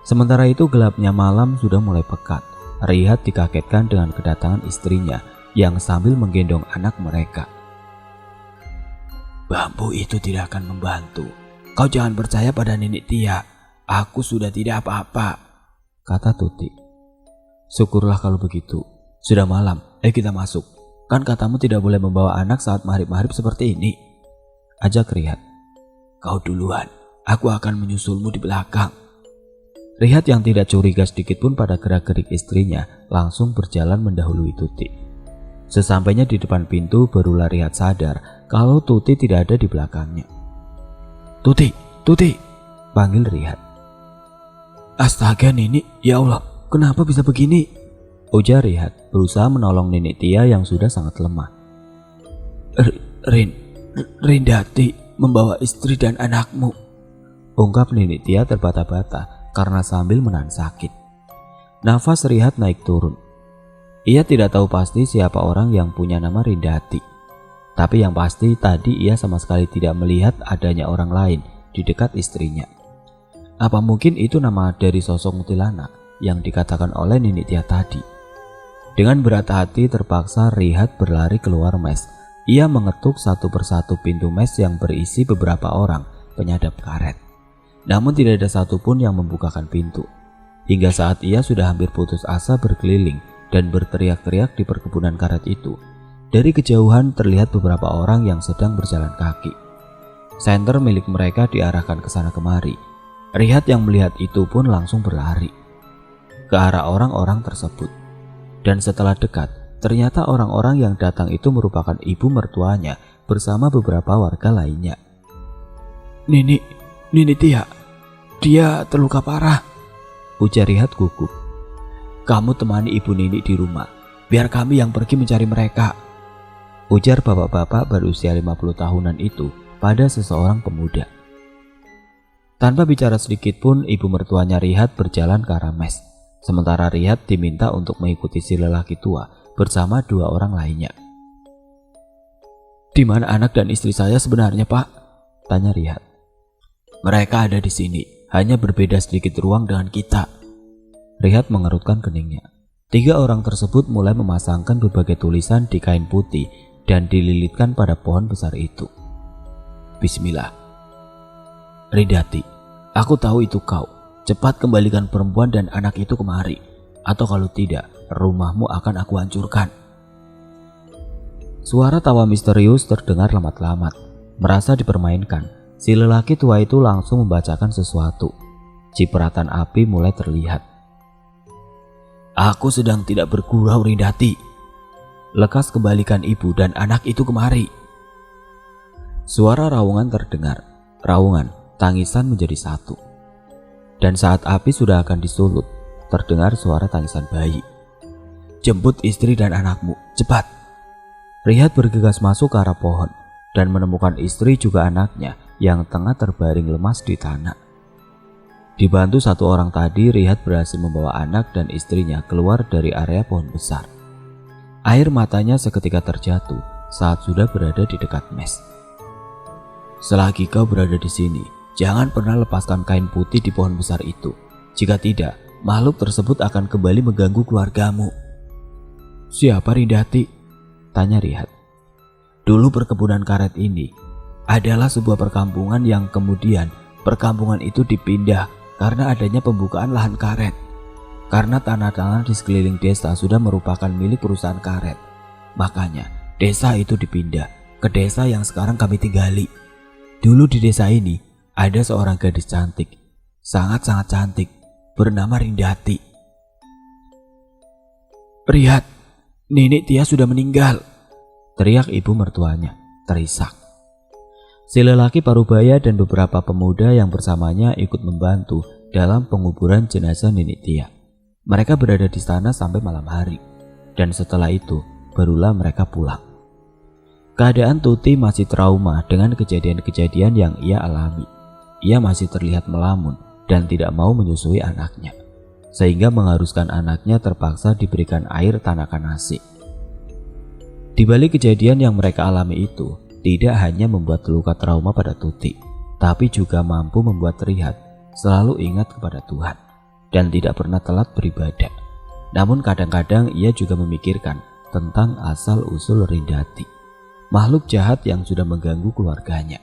Sementara itu gelapnya malam sudah mulai pekat. Rihat dikagetkan dengan kedatangan istrinya yang sambil menggendong anak mereka. Bambu itu tidak akan membantu. Kau jangan percaya pada Nenek Tia. Aku sudah tidak apa-apa, kata Tuti. Syukurlah kalau begitu. Sudah malam, ayo kita masuk. Kan katamu tidak boleh membawa anak saat maghrib-maghrib seperti ini, ajak Rihat. Kau duluan, aku akan menyusulmu di belakang. Rihat yang tidak curiga sedikit pun pada gerak-gerik istrinya langsung berjalan mendahului Tuti. Sesampainya di depan pintu, barulah Rihat sadar kalau Tuti tidak ada di belakangnya. Tuti, panggil Rihat. Astaga Nini, ya Allah, kenapa bisa begini? Ujar Rihat berusaha menolong Nenek Tia yang sudah sangat lemah. Rindati membawa istri dan anakmu, ungkap Nenek Tia terbata-bata karena sambil menahan sakit. Nafas Rihat naik turun. Ia tidak tahu pasti siapa orang yang punya nama Rindati. Tapi yang pasti tadi ia sama sekali tidak melihat adanya orang lain di dekat istrinya. Apa mungkin itu nama dari sosok kuntilanak yang dikatakan oleh Nenek Tia tadi? Dengan berat hati terpaksa Rihat berlari keluar mes. Ia mengetuk satu persatu pintu mes yang berisi beberapa orang penyadap karet. Namun tidak ada satupun yang membukakan pintu. Hingga saat ia sudah hampir putus asa berkeliling dan berteriak-teriak di perkebunan karet itu, dari kejauhan terlihat beberapa orang yang sedang berjalan kaki. Senter milik mereka diarahkan ke sana kemari. Rihat yang melihat itu pun langsung berlari ke arah orang-orang tersebut. Dan setelah dekat, ternyata orang-orang yang datang itu merupakan ibu mertuanya bersama beberapa warga lainnya. Nini Tia, dia terluka parah, ujar Rihat gugup. Kamu temani ibu Nini di rumah, biar kami yang pergi mencari mereka, ujar bapak-bapak berusia 50 tahunan itu pada seseorang pemuda. Tanpa bicara sedikit pun ibu mertuanya Rihat berjalan ke arah mes. Sementara Rihat diminta untuk mengikuti si lelaki tua bersama dua orang lainnya. Di mana anak dan istri saya sebenarnya, Pak? Tanya Rihat. Mereka ada di sini, hanya berbeda sedikit ruang dengan kita. Rihat mengerutkan keningnya. Tiga orang tersebut mulai memasangkan berbagai tulisan di kain putih dan dililitkan pada pohon besar itu. Bismillah. Rindati, aku tahu itu kau. Cepat kembalikan perempuan dan anak itu kemari, atau kalau tidak, rumahmu akan aku hancurkan. Suara tawa misterius terdengar lamat-lamat. Merasa dipermainkan, si lelaki tua itu langsung membacakan sesuatu. Cipratan api mulai terlihat. Aku sedang tidak bergurau, Rindati. Lekas kembalikan ibu dan anak itu kemari. Suara raungan terdengar. Raungan, tangisan menjadi satu. Dan saat api sudah akan disulut, terdengar suara tangisan bayi. Jemput istri dan anakmu, cepat. Rihat bergegas masuk ke arah pohon dan menemukan istri juga anaknya yang tengah terbaring lemas di tanah. Dibantu satu orang tadi, Rihat berhasil membawa anak dan istrinya keluar dari area pohon besar. Air matanya seketika terjatuh saat sudah berada di dekat mes. Selagi kau berada di sini, jangan pernah lepaskan kain putih di pohon besar itu. Jika tidak, makhluk tersebut akan kembali mengganggu keluargamu. Siapa Rindati? Tanya Rihat. Dulu perkebunan karet ini adalah sebuah perkampungan yang kemudian perkampungan itu dipindah karena adanya pembukaan lahan karet. Karena tanah-tanah di sekeliling desa sudah merupakan milik perusahaan karet. Makanya desa itu dipindah ke desa yang sekarang kami tinggali. Dulu di desa ini ada seorang gadis cantik, sangat-sangat cantik, bernama Rindati. Rihat, Nenek Tia sudah meninggal, teriak ibu mertuanya, terisak. Si lelaki parubaya dan beberapa pemuda yang bersamanya ikut membantu dalam penguburan jenazah Nenek Tia. Mereka berada di sana sampai malam hari, dan setelah itu barulah mereka pulang. Keadaan Tuti masih trauma dengan kejadian-kejadian yang ia alami. Ia masih terlihat melamun dan tidak mau menyusui anaknya, sehingga mengharuskan anaknya terpaksa diberikan air tanakan nasi. Di balik kejadian yang mereka alami itu, tidak hanya membuat luka trauma pada Tuti, tapi juga mampu membuat Rihat selalu ingat kepada Tuhan dan tidak pernah telat beribadah. Namun kadang-kadang ia juga memikirkan tentang asal-usul Rindati, makhluk jahat yang sudah mengganggu keluarganya.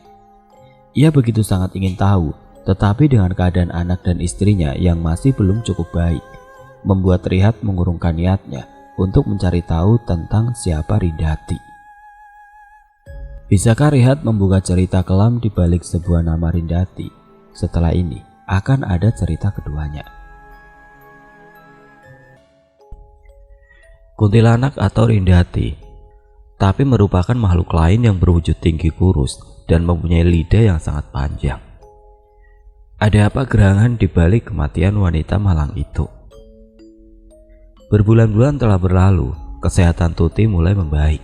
Ia begitu sangat ingin tahu, tetapi dengan keadaan anak dan istrinya yang masih belum cukup baik, membuat Rihat mengurungkan niatnya untuk mencari tahu tentang siapa Rindati. Bisakah Rihat membuka cerita kelam di balik sebuah nama Rindati? Setelah ini akan ada cerita keduanya. Kuntilanak atau Rindati, tapi merupakan makhluk lain yang berwujud tinggi kurus dan mempunyai lidah yang sangat panjang. Ada apa gerangan di balik kematian wanita malang itu? Berbulan-bulan telah berlalu, kesehatan Tuti mulai membaik.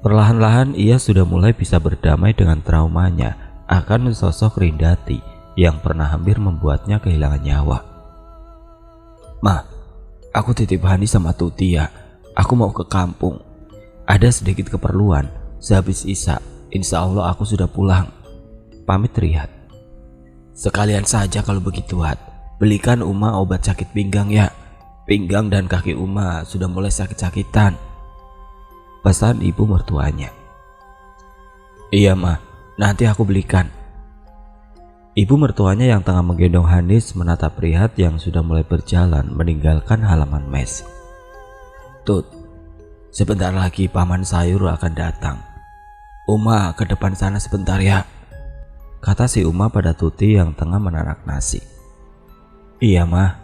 Perlahan-lahan ia sudah mulai bisa berdamai dengan traumanya akan sosok Rindati yang pernah hampir membuatnya kehilangan nyawa. "Ma, aku titip Hani sama Tuti ya. Aku mau ke kampung. Ada sedikit keperluan. Sehabis Isya, insya Allah aku sudah pulang," pamit Riyad. "Sekalian saja kalau begitu, Hat. Belikan Uma obat sakit pinggang ya. Pinggang dan kaki Uma sudah mulai sakit-sakitan," pesan ibu mertuanya. "Iya, Ma. Nanti aku belikan." Ibu mertuanya yang tengah menggendong Hanis menatap Riyad yang sudah mulai berjalan meninggalkan halaman mes. "Tut, sebentar lagi paman sayur akan datang. Uma ke depan sana sebentar ya," kata si Uma pada Tuti yang tengah menanak nasi. "Iya, Ma."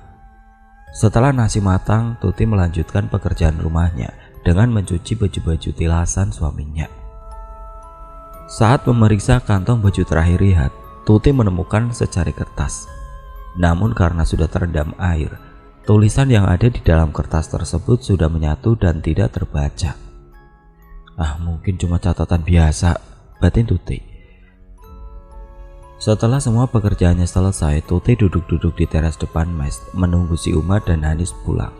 Setelah nasi matang, Tuti melanjutkan pekerjaan rumahnya dengan mencuci baju-baju tilasan suaminya. Saat memeriksa kantong baju terakhir Riyad, Tuti menemukan secari kertas. Namun karena sudah terendam air, tulisan yang ada di dalam kertas tersebut sudah menyatu dan tidak terbaca. Mungkin cuma catatan biasa, batin Tuti. Setelah semua pekerjaannya selesai, Tuti duduk-duduk di teras depan mes menunggu si Uma dan Hanis pulang.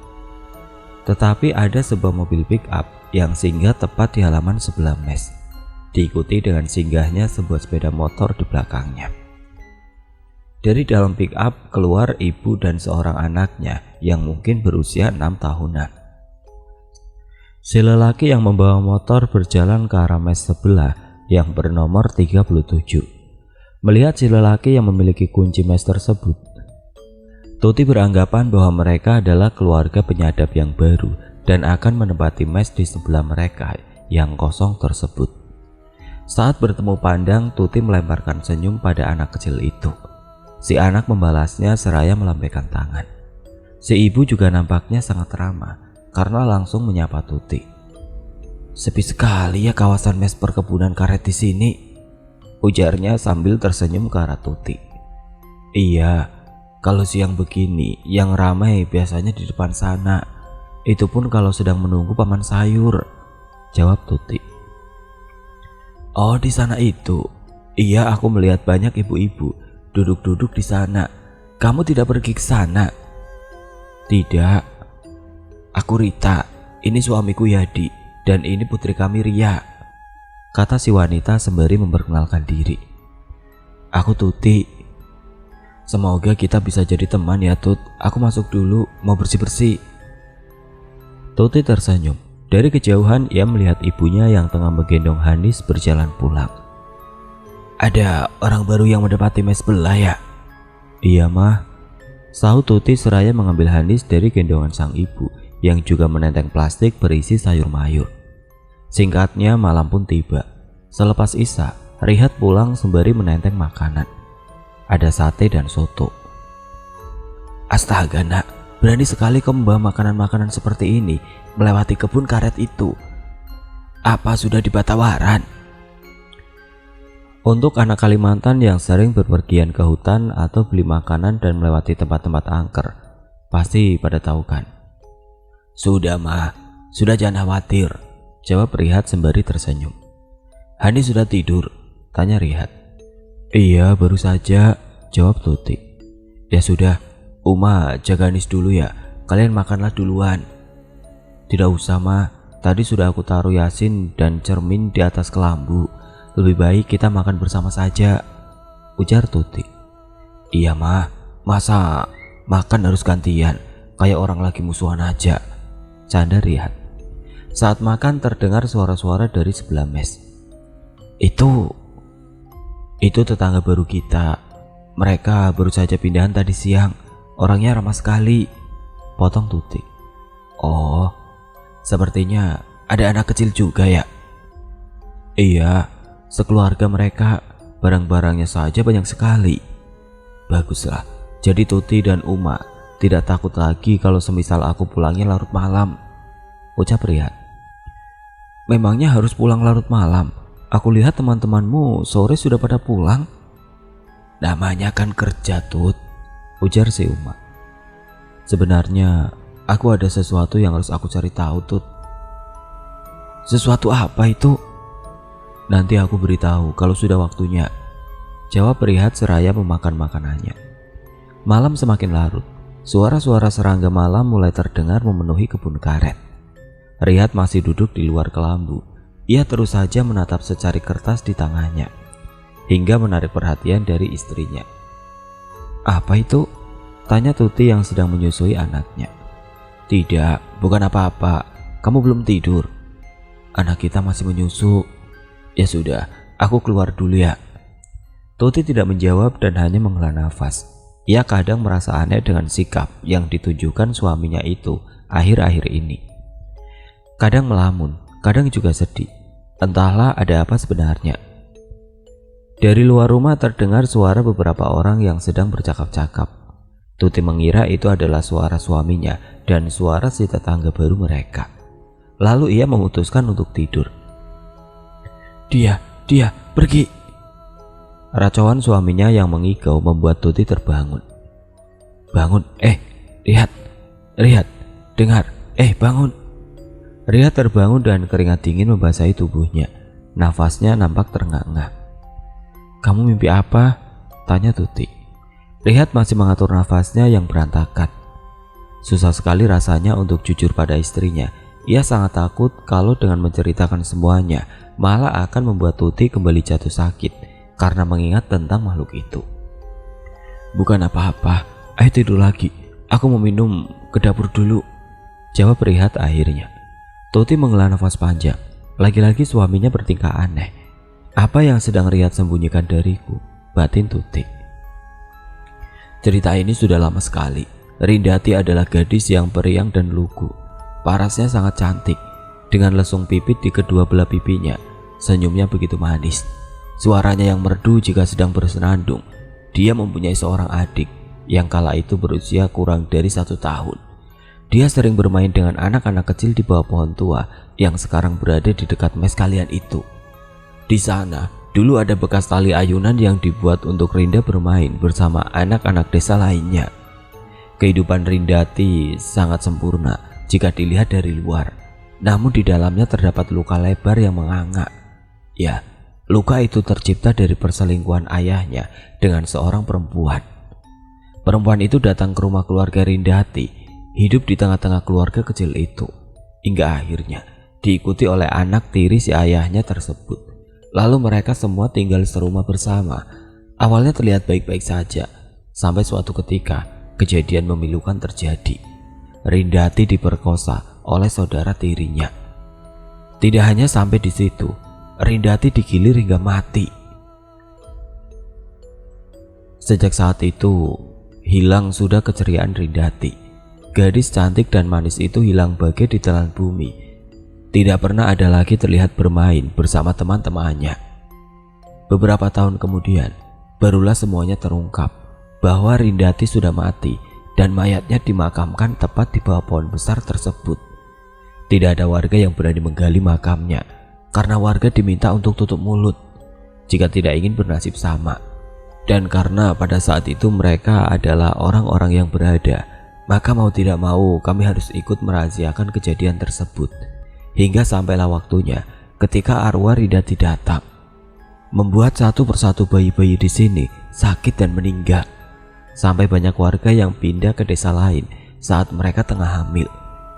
Tetapi ada sebuah mobil pick up yang singgah tepat di halaman sebelah mes, diikuti dengan singgahnya sebuah sepeda motor di belakangnya. Dari dalam pick up keluar ibu dan seorang anaknya yang mungkin berusia 6 tahunan. Si lelaki yang membawa motor berjalan ke arah mes sebelah yang bernomor 37. Melihat si lelaki yang memiliki kunci mes tersebut, Tuti beranggapan bahwa mereka adalah keluarga penyadap yang baru dan akan menempati mes di sebelah mereka yang kosong tersebut. Saat bertemu pandang, Tuti melemparkan senyum pada anak kecil itu. Si anak membalasnya seraya melambaikan tangan. Si ibu juga nampaknya sangat ramah karena langsung menyapa Tuti. "Sepi sekali ya kawasan mes perkebunan karet di sini," ujarnya sambil tersenyum ke arah Tuti. "Iya, kalau siang begini yang ramai biasanya di depan sana. Itu pun kalau sedang menunggu paman sayur," jawab Tuti. "Oh, di sana itu? Iya, aku melihat banyak ibu-ibu duduk-duduk di sana. Kamu tidak pergi ke sana?" "Tidak. Aku Rita, ini suamiku Yadi, dan ini putri kami Ria," kata si wanita sembari memperkenalkan diri. "Aku Tuti. Semoga kita bisa jadi teman ya, Tut. Aku masuk dulu, mau bersih-bersih." Tuti tersenyum. Dari kejauhan ia melihat ibunya yang tengah menggendong Hanis berjalan pulang. "Ada orang baru yang mendapati mes sebelah ya?" "Iya, Mah," sahut Tuti seraya mengambil Hanis dari gendongan sang ibu yang juga menenteng plastik berisi sayur mayur. Singkatnya malam pun tiba. Selepas Isya, Riyad pulang sembari menenteng makanan. Ada sate dan soto. "Astaga, Nak, berani sekali kau membawa makanan-makanan seperti ini melewati kebun karet itu. Apa sudah di Batawaran?" Untuk anak Kalimantan yang sering berpergian ke hutan atau beli makanan dan melewati tempat-tempat angker, pasti pada tahu kan? "Sudah, Mah, sudah, jangan khawatir," jawab Riyad sembari tersenyum. "Hani sudah tidur?" tanya Riyad. "Iya, baru saja," jawab Tuti. "Ya sudah, Uma jaga Hanis dulu ya, kalian makanlah duluan." "Tidak usah, Mah, tadi sudah aku taruh Yasin dan cermin di atas kelambu. Lebih baik kita makan bersama saja," ujar Tuti. "Iya, Mah, masa makan harus gantian, kayak orang lagi musuhan aja," canda Riyad. Saat makan terdengar suara-suara dari sebelah mes. Itu tetangga baru kita. Mereka baru saja pindahan tadi siang. Orangnya ramah sekali," potong Tuti. "Oh, sepertinya ada anak kecil juga ya?" "Iya, sekeluarga mereka. Barang-barangnya saja banyak sekali." "Baguslah, jadi Tuti dan Uma tidak takut lagi kalau semisal aku pulangnya larut malam," ucap Riyad. "Memangnya harus pulang larut malam? Aku lihat teman-temanmu sore sudah pada pulang." Namanya kan kerja, Tut, ujar si Uma. Sebenarnya aku ada sesuatu yang harus aku cari tahu, Tut. Sesuatu apa itu? Nanti aku beritahu kalau sudah waktunya, jawab Rihat seraya memakan makanannya. Malam semakin larut. Suara-suara serangga malam mulai terdengar memenuhi kebun karet. Rihat masih duduk di luar kelambu. Ia terus saja menatap secari kertas di tangannya, hingga menarik perhatian dari istrinya. Apa itu? Tanya Tuti yang sedang menyusui anaknya. Tidak, bukan apa-apa. Kamu belum tidur. Anak kita masih menyusu. Ya sudah, aku keluar dulu ya. Tuti tidak menjawab dan hanya menghela nafas. Ia kadang merasa aneh dengan sikap yang ditunjukkan suaminya itu akhir-akhir ini. Kadang melamun, kadang juga sedih. Entahlah ada apa sebenarnya. Dari luar rumah terdengar suara beberapa orang yang sedang bercakap-cakap. Tuti mengira itu adalah suara suaminya dan suara si tetangga baru mereka. Lalu ia memutuskan untuk tidur. Dia, pergi. Racauan suaminya yang mengigau membuat Tuti terbangun. Bangun, lihat, dengar, bangun. Rihat terbangun dan keringat dingin membasahi tubuhnya. Nafasnya nampak terengah-engah. Kamu mimpi apa? Tanya Tuti. Rihat masih mengatur nafasnya yang berantakan. Susah sekali rasanya untuk jujur pada istrinya. Ia sangat takut kalau dengan menceritakan semuanya malah akan membuat Tuti kembali jatuh sakit karena mengingat tentang makhluk itu. Bukan apa-apa, ayo tidur lagi. Aku mau minum, ke dapur dulu, jawab Rihat akhirnya. Tuti menghela nafas panjang. Lagi-lagi suaminya bertingkah aneh. Apa yang sedang Rihat sembunyikan dariku? Batin Tuti. Cerita ini sudah lama sekali. Rindati adalah gadis yang periang dan lugu. Parasnya sangat cantik, dengan lesung pipit di kedua belah pipinya. Senyumnya begitu manis. Suaranya yang merdu jika sedang bersenandung. Dia mempunyai seorang adik yang kala itu berusia kurang dari 1 tahun. Dia sering bermain dengan anak-anak kecil di bawah pohon tua yang sekarang berada di dekat mes kalian itu. Di sana dulu ada bekas tali ayunan yang dibuat untuk Rinda bermain bersama anak-anak desa lainnya. Kehidupan Rindati sangat sempurna jika dilihat dari luar. Namun di dalamnya terdapat luka lebar yang menganga. Ya, luka itu tercipta dari perselingkuhan ayahnya dengan seorang perempuan. Perempuan itu datang ke rumah keluarga Rindati, hidup di tengah-tengah keluarga kecil itu, hingga akhirnya diikuti oleh anak tiri si ayahnya tersebut. Lalu mereka semua tinggal serumah bersama. Awalnya terlihat baik-baik saja, sampai suatu ketika kejadian memilukan terjadi. Rindati diperkosa oleh saudara tirinya. Tidak hanya sampai di situ, Rindati digilir hingga mati. Sejak saat itu, hilang sudah keceriaan Rindati. Gadis cantik dan manis itu hilang bagai ditelan bumi. Tidak pernah ada lagi terlihat bermain bersama teman-temannya. Beberapa tahun kemudian, barulah semuanya terungkap bahwa Rindati sudah mati dan mayatnya dimakamkan tepat di bawah pohon besar tersebut. Tidak ada warga yang berani menggali makamnya, karena warga diminta untuk tutup mulut jika tidak ingin bernasib sama. Dan karena pada saat itu mereka adalah orang-orang yang berada, maka mau tidak mau kami harus ikut merahasiakan kejadian tersebut. Hingga sampailah waktunya ketika arwah Rindati datang, membuat satu persatu bayi-bayi di sini sakit dan meninggal. Sampai banyak warga yang pindah ke desa lain saat mereka tengah hamil,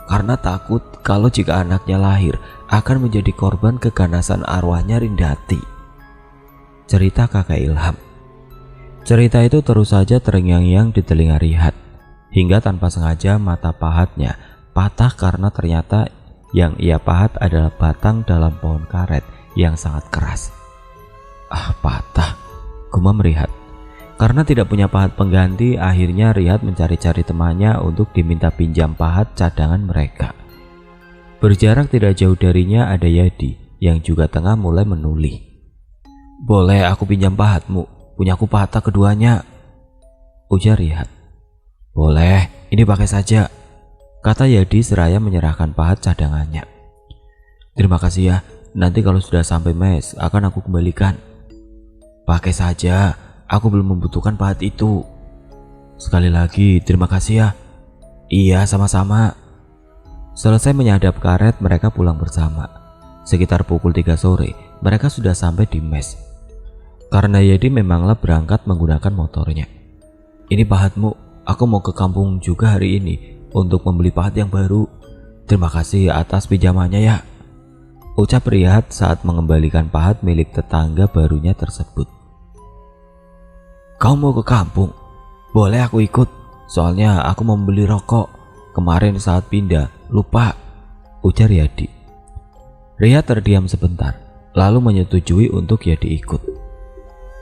karena takut kalau jika anaknya lahir akan menjadi korban keganasan arwahnya Rindati. Cerita Kakak Ilham. Cerita itu terus saja terngiang-ngiang di telinga Rihat, hingga tanpa sengaja mata pahatnya patah karena ternyata yang ia pahat adalah batang dalam pohon karet yang sangat keras. Patah, gumam Rihat. Karena tidak punya pahat pengganti, akhirnya Rihat mencari-cari temannya untuk diminta pinjam pahat cadangan mereka. Berjarak tidak jauh darinya ada Yadi yang juga tengah mulai menuli. Boleh aku pinjam pahatmu? Punyaku patah keduanya, ujar Rihat. Boleh, ini pakai saja, kata Yadi seraya menyerahkan pahat cadangannya. Terima kasih ya, nanti kalau sudah sampai mes akan aku kembalikan. Pakai saja, Aku belum membutuhkan pahat itu. Sekali lagi terima kasih ya. Iya, sama-sama. Selesai menyadap karet, mereka pulang bersama. Sekitar pukul 3 sore, mereka sudah sampai di mes. Karena Yadi memanglah berangkat menggunakan motornya. Ini pahatmu, aku mau ke kampung juga hari ini untuk membeli pahat yang baru. Terima kasih atas pinjamannya ya, ucap Riyad saat mengembalikan pahat milik tetangga barunya tersebut. Kau mau ke kampung? Boleh aku ikut, soalnya aku mau membeli rokok. Kemarin saat pindah, lupa, ujar Yadi. Riyad terdiam sebentar, lalu menyetujui untuk Yadi ikut.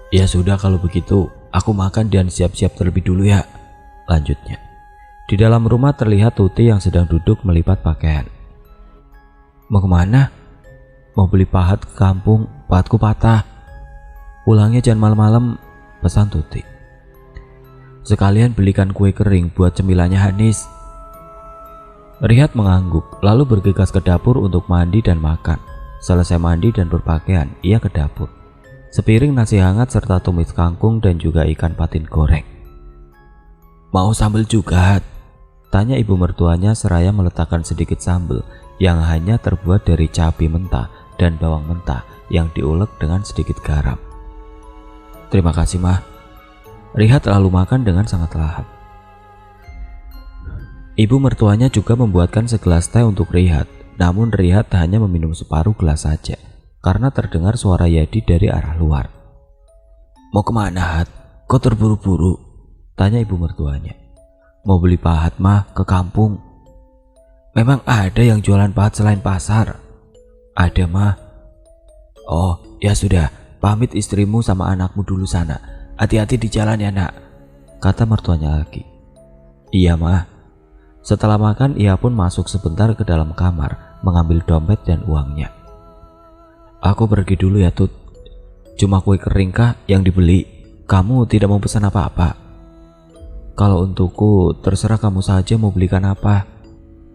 Ya sudah kalau begitu, aku makan dan siap-siap terlebih dulu ya, lanjutnya. Di dalam rumah terlihat Tuti yang sedang duduk melipat pakaian. Mau kemana? Mau beli pahat ke kampung, pahatku patah. Pulangnya jangan malam-malam, pesan Tuti. Sekalian belikan kue kering buat cemilannya Hanis. Riyad mengangguk, lalu bergegas ke dapur untuk mandi dan makan. Selesai mandi dan berpakaian, ia ke dapur. Sepiring nasi hangat serta tumis kangkung dan juga ikan patin goreng. Mau sambal juga? Tanya ibu mertuanya seraya meletakkan sedikit sambal yang hanya terbuat dari cabai mentah dan bawang mentah yang diulek dengan sedikit garam. Terima kasih mah. Riyad lalu makan dengan sangat lahap. Ibu mertuanya juga membuatkan segelas teh untuk Riyad, namun Riyad hanya meminum separuh gelas saja karena terdengar suara Yadi dari arah luar. Mau kemana, Hat? Kok terburu-buru? Tanya ibu mertuanya. Mau beli pahat mah, ke kampung. Memang ada yang jualan pahat selain pasar? Ada mah. Oh ya sudah, pamit istrimu sama anakmu dulu sana. Hati-hati di jalan ya nak, kata mertuanya lagi. Iya mah. Setelah makan ia pun masuk sebentar ke dalam kamar mengambil dompet dan uangnya. Aku pergi dulu ya Tut. Cuma kue kering kah yang dibeli? Kamu tidak mau pesan apa-apa? Kalau untukku terserah kamu saja mau belikan apa.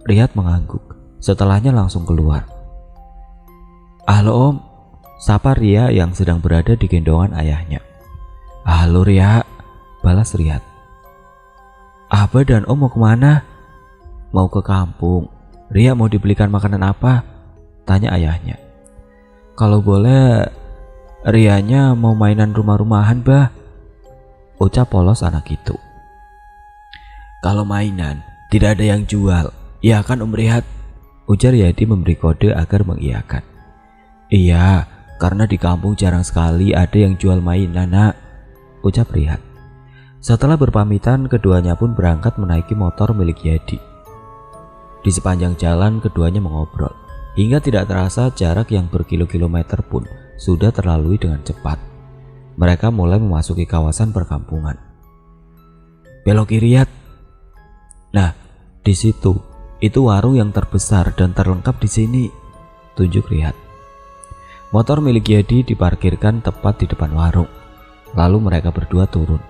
Riyad mengangguk. Setelahnya langsung keluar. Halo om, sapa Ria yang sedang berada di gendongan ayahnya. Halo Ria, balas Riyad. Abah dan om mau kemana? Mau ke kampung. Ria mau dibelikan makanan apa? Tanya ayahnya. Kalau boleh, Rianya mau mainan rumah-rumahan bah, ucap polos anak itu. Kalau mainan, tidak ada yang jual, ya kan Om Riyad? Ujar Yadi memberi kode agar mengiyakan. Iya, karena di kampung jarang sekali ada yang jual mainan nak, ucap Riyad. Setelah berpamitan, keduanya pun berangkat menaiki motor milik Yadi. Di sepanjang jalan keduanya mengobrol, hingga tidak terasa jarak yang berkilo-kilometer pun sudah terlalui dengan cepat. Mereka mulai memasuki kawasan perkampungan. Belok kiri Yad. Nah, di situ, itu warung yang terbesar dan terlengkap di sini, tunjuk Riyad. Motor milik Yadi diparkirkan tepat di depan warung. Lalu mereka berdua turun.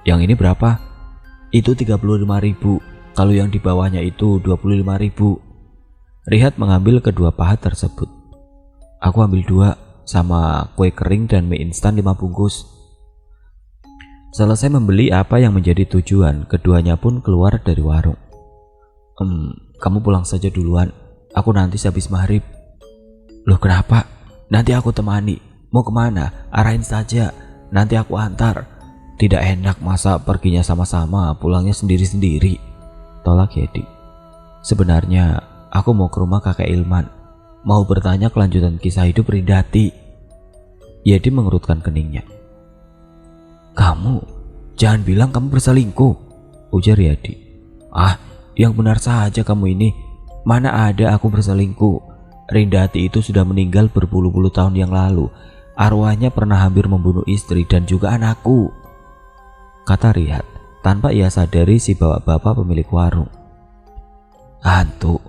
Yang ini berapa? Itu 35.000. Kalau yang di bawahnya itu 25.000. Riyad mengambil kedua pahat tersebut. Aku ambil 2 sama kue kering dan mie instan 5 bungkus. Selesai membeli apa yang menjadi tujuan, keduanya pun keluar dari warung. Kamu pulang saja duluan. Aku nanti habis maghrib. Loh kenapa? Nanti aku temani. Mau kemana? Arahin saja. Nanti aku antar. Tidak enak masa perginya sama-sama, pulangnya sendiri-sendiri, tolak Yadi. Sebenarnya aku mau ke rumah kakek Ilman, mau bertanya kelanjutan kisah hidup Rindati. Yadi mengerutkan keningnya. Kamu jangan bilang kamu berselingkuh, ujar Yadi. Ah, yang benar saja kamu ini. Mana ada aku berselingkuh. Rindati itu sudah meninggal berpuluh-puluh tahun yang lalu. Arwahnya pernah hampir membunuh istri dan juga anakku, kata Riyad tanpa ia sadari si bapak-bapak pemilik warung. Hantu.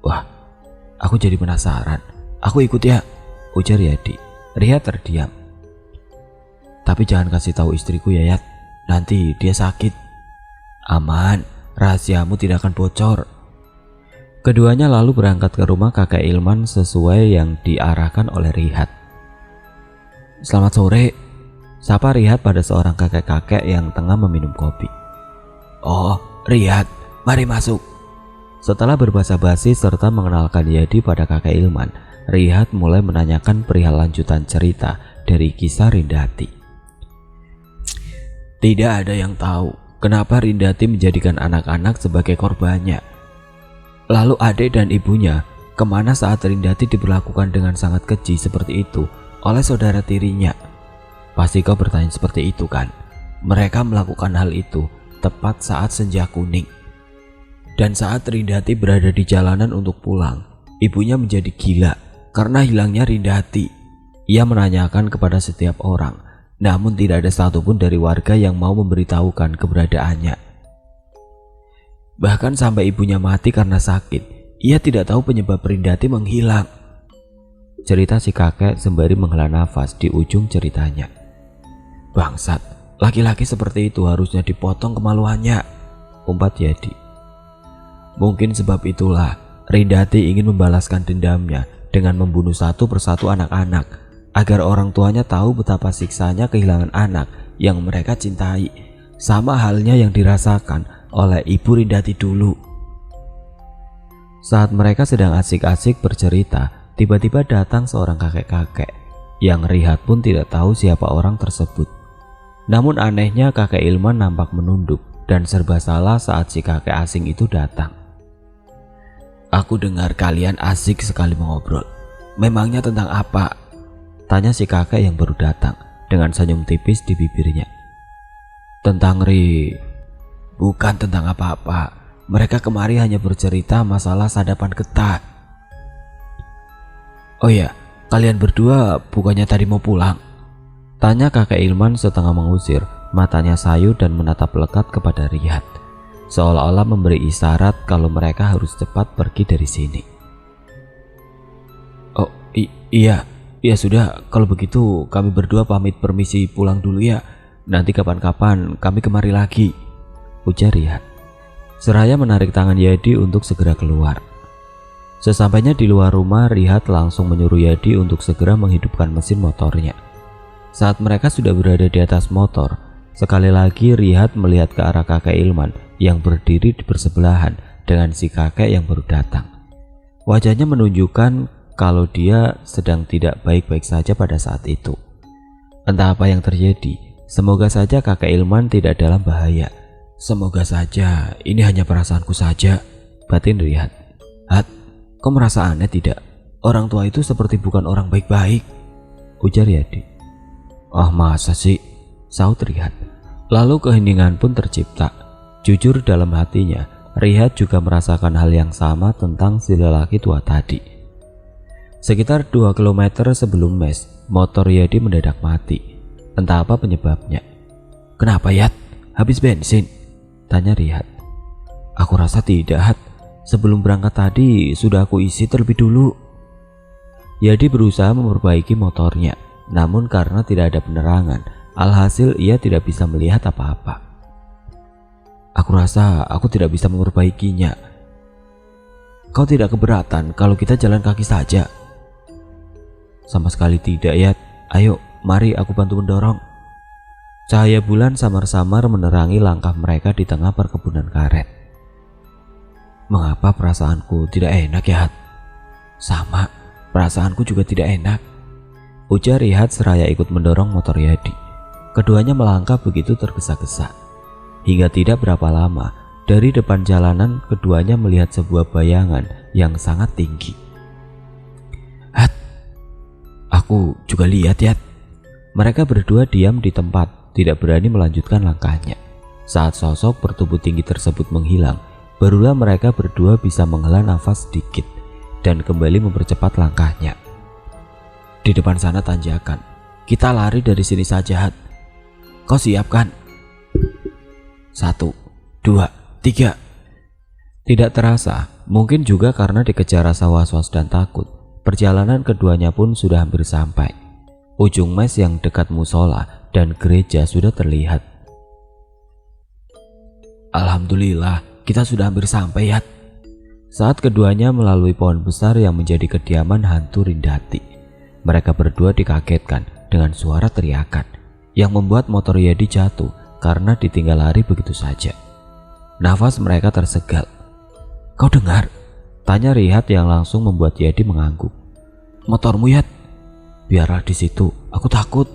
Wah, aku jadi penasaran. Aku ikut ya, ujar Yadi. Riyad terdiam. Tapi jangan kasih tahu istriku ya Yad, nanti dia sakit. Aman, rahasiamu tidak akan bocor. Keduanya lalu berangkat ke rumah kakek Ilman sesuai yang diarahkan oleh Riyad. Selamat sore. Sapa Riyad pada seorang kakek-kakek yang tengah meminum kopi. "Oh, Riyad, mari masuk." Setelah berbasa-basi serta mengenalkan Yadi pada kakek Ilman, Riyad mulai menanyakan perihal lanjutan cerita dari kisah Rindati. "Tidak ada yang tahu kenapa Rindati menjadikan anak-anak sebagai korbannya. Lalu adik dan ibunya kemana saat Rindati diperlakukan dengan sangat keji seperti itu oleh saudara tirinya? Pasti kau bertanya seperti itu kan? Mereka melakukan hal itu tepat saat senja kuning. Dan saat Rindati berada di jalanan untuk pulang, ibunya menjadi gila karena hilangnya Rindati. Ia menanyakan kepada setiap orang, namun tidak ada satupun dari warga yang mau memberitahukan keberadaannya. Bahkan sampai ibunya mati karena sakit, ia tidak tahu penyebab Rindati menghilang." Cerita si kakek sembari menghela nafas di ujung ceritanya. "Bangsat, laki-laki seperti itu harusnya dipotong kemaluannya," umpat Yadi. "Mungkin sebab itulah Rindati ingin membalaskan dendamnya dengan membunuh satu persatu anak-anak agar orang tuanya tahu betapa siksanya kehilangan anak yang mereka cintai, sama halnya yang dirasakan oleh ibu Rindati dulu." Saat mereka sedang asik-asik bercerita, tiba-tiba datang seorang kakek-kakek yang Riyad pun tidak tahu siapa orang tersebut. Namun anehnya kakek Ilman nampak menunduk dan serba salah saat si kakek asing itu datang. "Aku dengar kalian asik sekali mengobrol. Memangnya tentang apa?" tanya si kakek yang baru datang dengan senyum tipis di bibirnya. "Tentang Bukan tentang apa-apa. Mereka kemari hanya bercerita masalah sadapan getah." "Oh ya, kalian berdua bukannya tadi mau pulang?" tanya kakek Ilman setengah mengusir, matanya sayu dan menatap lekat kepada Riyad, seolah-olah memberi isyarat kalau mereka harus cepat pergi dari sini. "Oh iya, ya sudah, kalau begitu kami berdua pamit permisi pulang dulu ya. Nanti kapan-kapan kami kemari lagi," ujar Riyad, seraya menarik tangan Yadi untuk segera keluar. Sesampainya di luar rumah, Riyad langsung menyuruh Yadi untuk segera menghidupkan mesin motornya. Saat mereka sudah berada di atas motor, sekali lagi Riyad melihat ke arah kakek Ilman yang berdiri di bersebelahan dengan si kakek yang baru datang. Wajahnya menunjukkan kalau dia sedang tidak baik-baik saja pada saat itu. Entah apa yang terjadi, semoga saja kakek Ilman tidak dalam bahaya. "Semoga saja ini hanya perasaanku saja," batin Riyad. "Hat, kau merasa aneh tidak? Orang tua itu seperti bukan orang baik-baik," ujar Yadi. "Oh masa sih?" saut Riyad. Lalu keheningan pun tercipta. Jujur dalam hatinya, Riyad juga merasakan hal yang sama tentang si lelaki tua tadi. Sekitar 2 km sebelum mes, motor Yadi mendadak mati. Entah apa penyebabnya. "Kenapa Yad? Habis bensin?" tanya Riyad. "Aku rasa tidak, Hat. Sebelum berangkat tadi sudah aku isi terlebih dulu." Yadi berusaha memperbaiki motornya, namun karena tidak ada penerangan, alhasil ia tidak bisa melihat apa-apa. "Aku rasa aku tidak bisa memperbaikinya. Kau tidak keberatan kalau kita jalan kaki saja?" "Sama sekali tidak, Yad. Ayo, mari aku bantu mendorong." Cahaya bulan samar-samar menerangi langkah mereka di tengah perkebunan karet. "Mengapa perasaanku tidak enak ya, Hat?" "Sama, perasaanku juga tidak enak," ujar Riyad seraya ikut mendorong motor Yadi. Keduanya melangkah begitu tergesa-gesa. Hingga tidak berapa lama, dari depan jalanan keduanya melihat sebuah bayangan yang sangat tinggi. "Hat, aku juga lihat, Yad." Mereka berdua diam di tempat, tidak berani melanjutkan langkahnya. Saat sosok bertubuh tinggi tersebut menghilang, barulah mereka berdua bisa menghela nafas sedikit dan kembali mempercepat langkahnya. "Di depan sana tanjakan. Kita lari dari sini saja, Hat. Kau siap kan? 1, 2, 3. Tidak terasa, mungkin juga karena dikejar rasa was-was dan takut, perjalanan keduanya pun sudah hampir sampai. Ujung mes yang dekat musola dan gereja sudah terlihat. "Alhamdulillah, kita sudah hampir sampai, Yat." Saat keduanya melalui pohon besar yang menjadi kediaman hantu Rindati, mereka berdua dikagetkan dengan suara teriakan. yang membuat motor Yadi jatuh karena ditinggal lari begitu saja. Nafas mereka tersegal. "Kau dengar?" tanya Rihat yang langsung membuat Yadi mengangguk. "Motormu, Yad?" "Biarlah di situ, aku takut."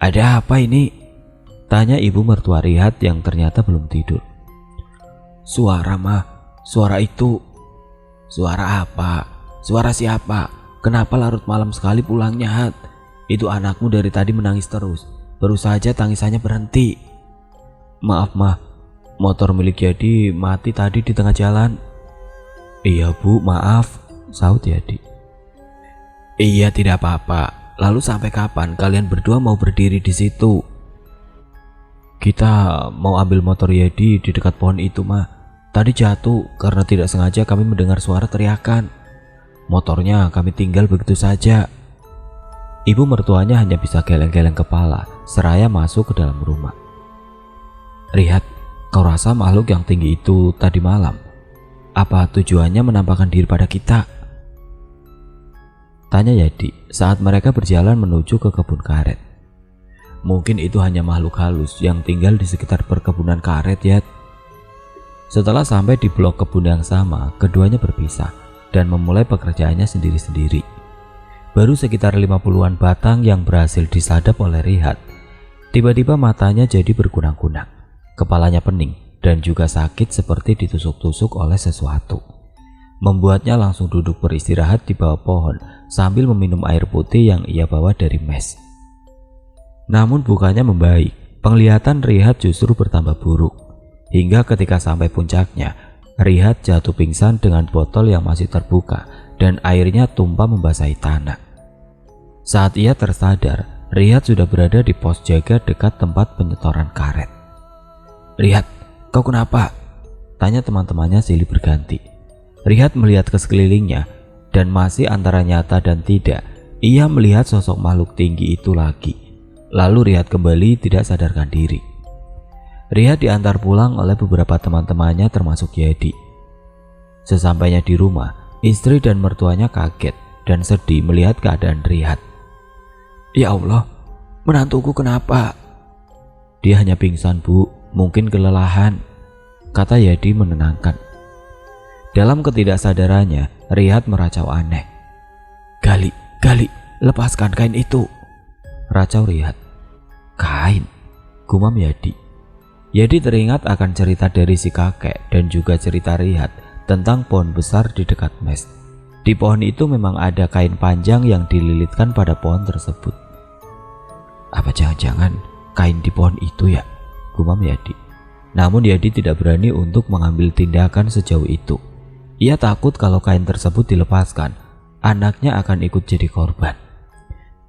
"Ada apa ini?" tanya ibu mertua Rihat yang ternyata belum tidur. "Suara, Ma. Suara itu." "Suara apa? Suara siapa? Kenapa larut malam sekali pulangnya, Hat? Itu anakmu dari tadi menangis terus. Baru saja tangisannya berhenti." "Maaf, Ma. Motor milik Yadi mati tadi di tengah jalan." "Iya, Bu, maaf," sahut Yadi. "Iya, tidak apa-apa. Lalu sampai kapan kalian berdua mau berdiri di situ?" "Kita mau ambil motor Yadi di dekat pohon itu, Ma. Tadi jatuh karena tidak sengaja kami mendengar suara teriakan. Motornya kami tinggal begitu saja." Ibu mertuanya hanya bisa geleng-geleng kepala seraya masuk ke dalam rumah. "Rihat, kau rasa makhluk yang tinggi itu tadi malam, apa tujuannya menampakkan diri pada kita?" tanya Yadi saat mereka berjalan menuju ke kebun karet. "Mungkin itu hanya makhluk halus yang tinggal di sekitar perkebunan karet, Yad." Setelah sampai di blok kebun yang sama, keduanya berpisah dan memulai pekerjaannya sendiri-sendiri. Baru sekitar 50-an batang yang berhasil disadap oleh Rihat. Tiba-tiba matanya jadi berkunang-kunang, kepalanya pening dan juga sakit seperti ditusuk-tusuk oleh sesuatu. Membuatnya langsung duduk beristirahat di bawah pohon sambil meminum air putih yang ia bawa dari mes. Namun bukannya membaik, penglihatan Rihat justru bertambah buruk. Hingga ketika sampai puncaknya, Rihat jatuh pingsan dengan botol yang masih terbuka dan airnya tumpah membasahi tanah. Saat ia tersadar, Rihat sudah berada di pos jaga dekat tempat penyetoran karet. "Rihat, kau kenapa?" tanya teman-temannya silih berganti. Rihat melihat ke sekelilingnya dan masih antara nyata dan tidak, ia melihat sosok makhluk tinggi itu lagi. Lalu Rihat kembali tidak sadarkan diri. Rihat diantar pulang oleh beberapa teman-temannya termasuk Yadi. Sesampainya di rumah, istri dan mertuanya kaget dan sedih melihat keadaan Rihat. "Ya Allah, menantuku kenapa?" "Dia hanya pingsan, Bu, mungkin kelelahan," kata Yadi menenangkan. Dalam ketidaksadarannya, Rihat meracau aneh. Gali, lepaskan kain itu," racau Rihat. "Kain?" gumam Yadi. Yadi teringat akan cerita dari si kakek dan juga cerita Rihat tentang pohon besar di dekat mes. Di pohon itu memang ada kain panjang yang dililitkan pada pohon tersebut. "Apa jangan-jangan kain di pohon itu ya?" gumam Yadi. Namun Yadi tidak berani untuk mengambil tindakan sejauh itu. Ia takut kalau kain tersebut dilepaskan, anaknya akan ikut jadi korban.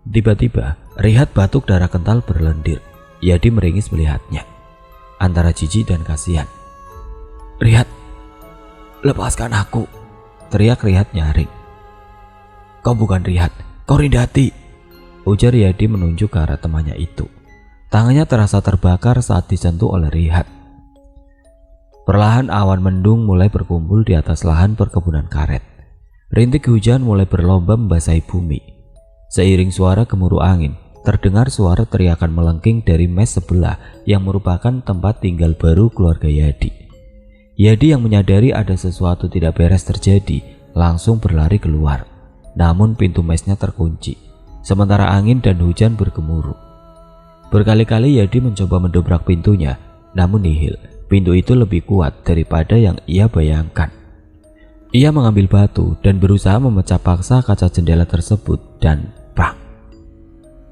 Tiba-tiba Rihat batuk darah kental berlendir. Yadi meringis melihatnya, antara jijik dan kasihan. "Rihat, lepaskan aku," teriak Rihat nyaring. "Kau bukan Rihat, kau Rindati," ujar Yadi menunjuk ke arah temannya itu. Tangannya terasa terbakar saat disentuh oleh Rihat. Perlahan awan mendung mulai berkumpul di atas lahan perkebunan karet. Rintik hujan mulai berlomba membasahi bumi. Seiring suara gemuruh angin, terdengar suara teriakan melengking dari mes sebelah yang merupakan tempat tinggal baru keluarga Yadi. Yadi yang menyadari ada sesuatu tidak beres terjadi langsung berlari keluar. Namun pintu mesnya terkunci, sementara angin dan hujan bergemuruh. Berkali-kali Yadi mencoba mendobrak pintunya, namun nihil. Pintu itu lebih kuat daripada yang ia bayangkan. Ia mengambil batu dan berusaha memecah paksa kaca jendela tersebut dan bang!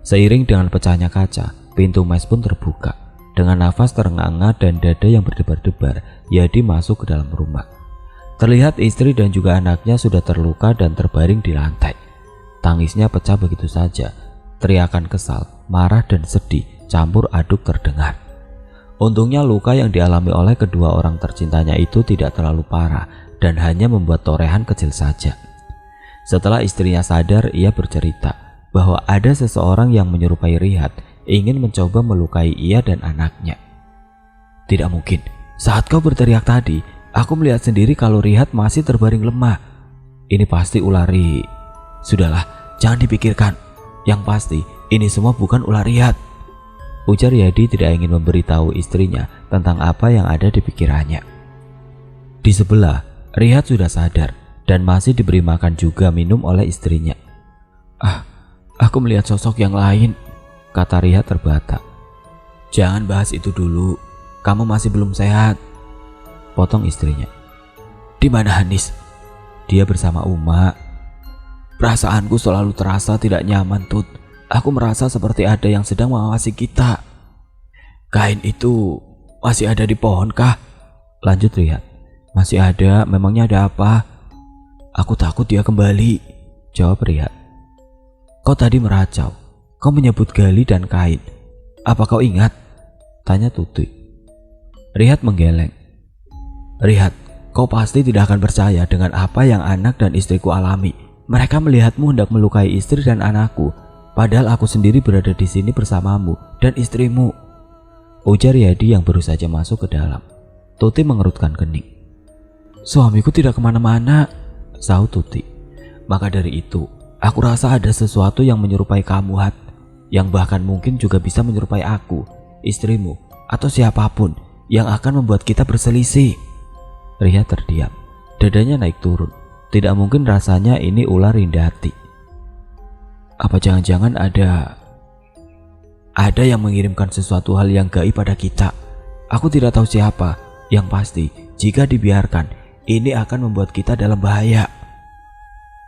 Seiring dengan pecahnya kaca, pintu mes pun terbuka. Dengan nafas terengah-engah dan dada yang berdebar-debar, Yadi masuk ke dalam rumah. Terlihat istri dan juga anaknya sudah terluka dan terbaring di lantai. Tangisnya pecah begitu saja. Teriakan kesal, marah dan sedih campur aduk terdengar. Untungnya luka yang dialami oleh kedua orang tercintanya itu tidak terlalu parah dan hanya membuat torehan kecil saja. Setelah istrinya sadar, ia bercerita bahwa ada seseorang yang menyerupai Rihat ingin mencoba melukai ia dan anaknya. "Tidak mungkin, saat kau berteriak tadi, aku melihat sendiri kalau Rihat masih terbaring lemah. Ini pasti ular Ri. Sudahlah, jangan dipikirkan. Yang pasti, ini semua bukan ular Rihat." Ujar Yadi tidak ingin memberitahu istrinya tentang apa yang ada di pikirannya. Di sebelah, Rihat sudah sadar dan masih diberi makan juga minum oleh istrinya. Aku melihat sosok yang lain, kata Rihat terbata. Jangan bahas itu dulu, kamu masih belum sehat, potong istrinya. Di mana Hanis? Dia bersama Uma. Perasaanku selalu terasa tidak nyaman, Tut. Aku merasa seperti ada yang sedang mengawasi kita. Kain itu masih ada di pohon kah? Lanjut Rihat. Masih ada, memangnya ada apa? Aku takut dia kembali, jawab Rihat. Kau tadi meracau. Kau menyebut Gali dan Kain. Apa kau ingat? Tanya Tuti. Rihat menggeleng. Rihat, kau pasti tidak akan percaya dengan apa yang anak dan istriku alami. Mereka melihatmu hendak melukai istri dan anakku. Padahal aku sendiri berada di sini bersamamu dan istrimu, ujar Yadi yang baru saja masuk ke dalam. Tuti mengerutkan kening. Suamiku tidak kemana-mana, sahut Tuti. Maka dari itu, aku rasa ada sesuatu yang menyerupai kamu, Hat, yang bahkan mungkin juga bisa menyerupai aku, istrimu, atau siapapun yang akan membuat kita berselisih. Rihat terdiam, dadanya naik turun. Tidak mungkin rasanya ini ular Rindati. Apa jangan-jangan ada yang mengirimkan sesuatu hal yang gaib pada kita? Aku tidak tahu siapa. Yang pasti, jika dibiarkan, ini akan membuat kita dalam bahaya.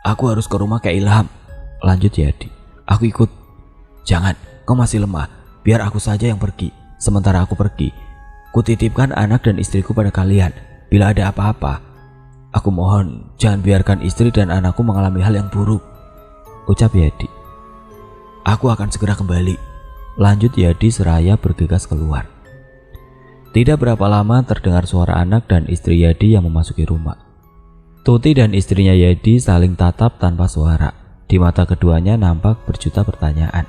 Aku harus ke rumah Kak Ilham, lanjut Yadi. Aku ikut. Jangan, kau masih lemah. Biar aku saja yang pergi. Sementara aku pergi, kutitipkan anak dan istriku pada kalian. Bila ada apa-apa, aku mohon jangan biarkan istri dan anakku mengalami hal yang buruk, ucap Yadi. Aku akan segera kembali, lanjut Yadi seraya bergegas keluar. Tidak berapa lama terdengar suara anak dan istri Yadi yang memasuki rumah. Tuti dan istrinya Yadi saling tatap tanpa suara. Di mata keduanya nampak berjuta pertanyaan.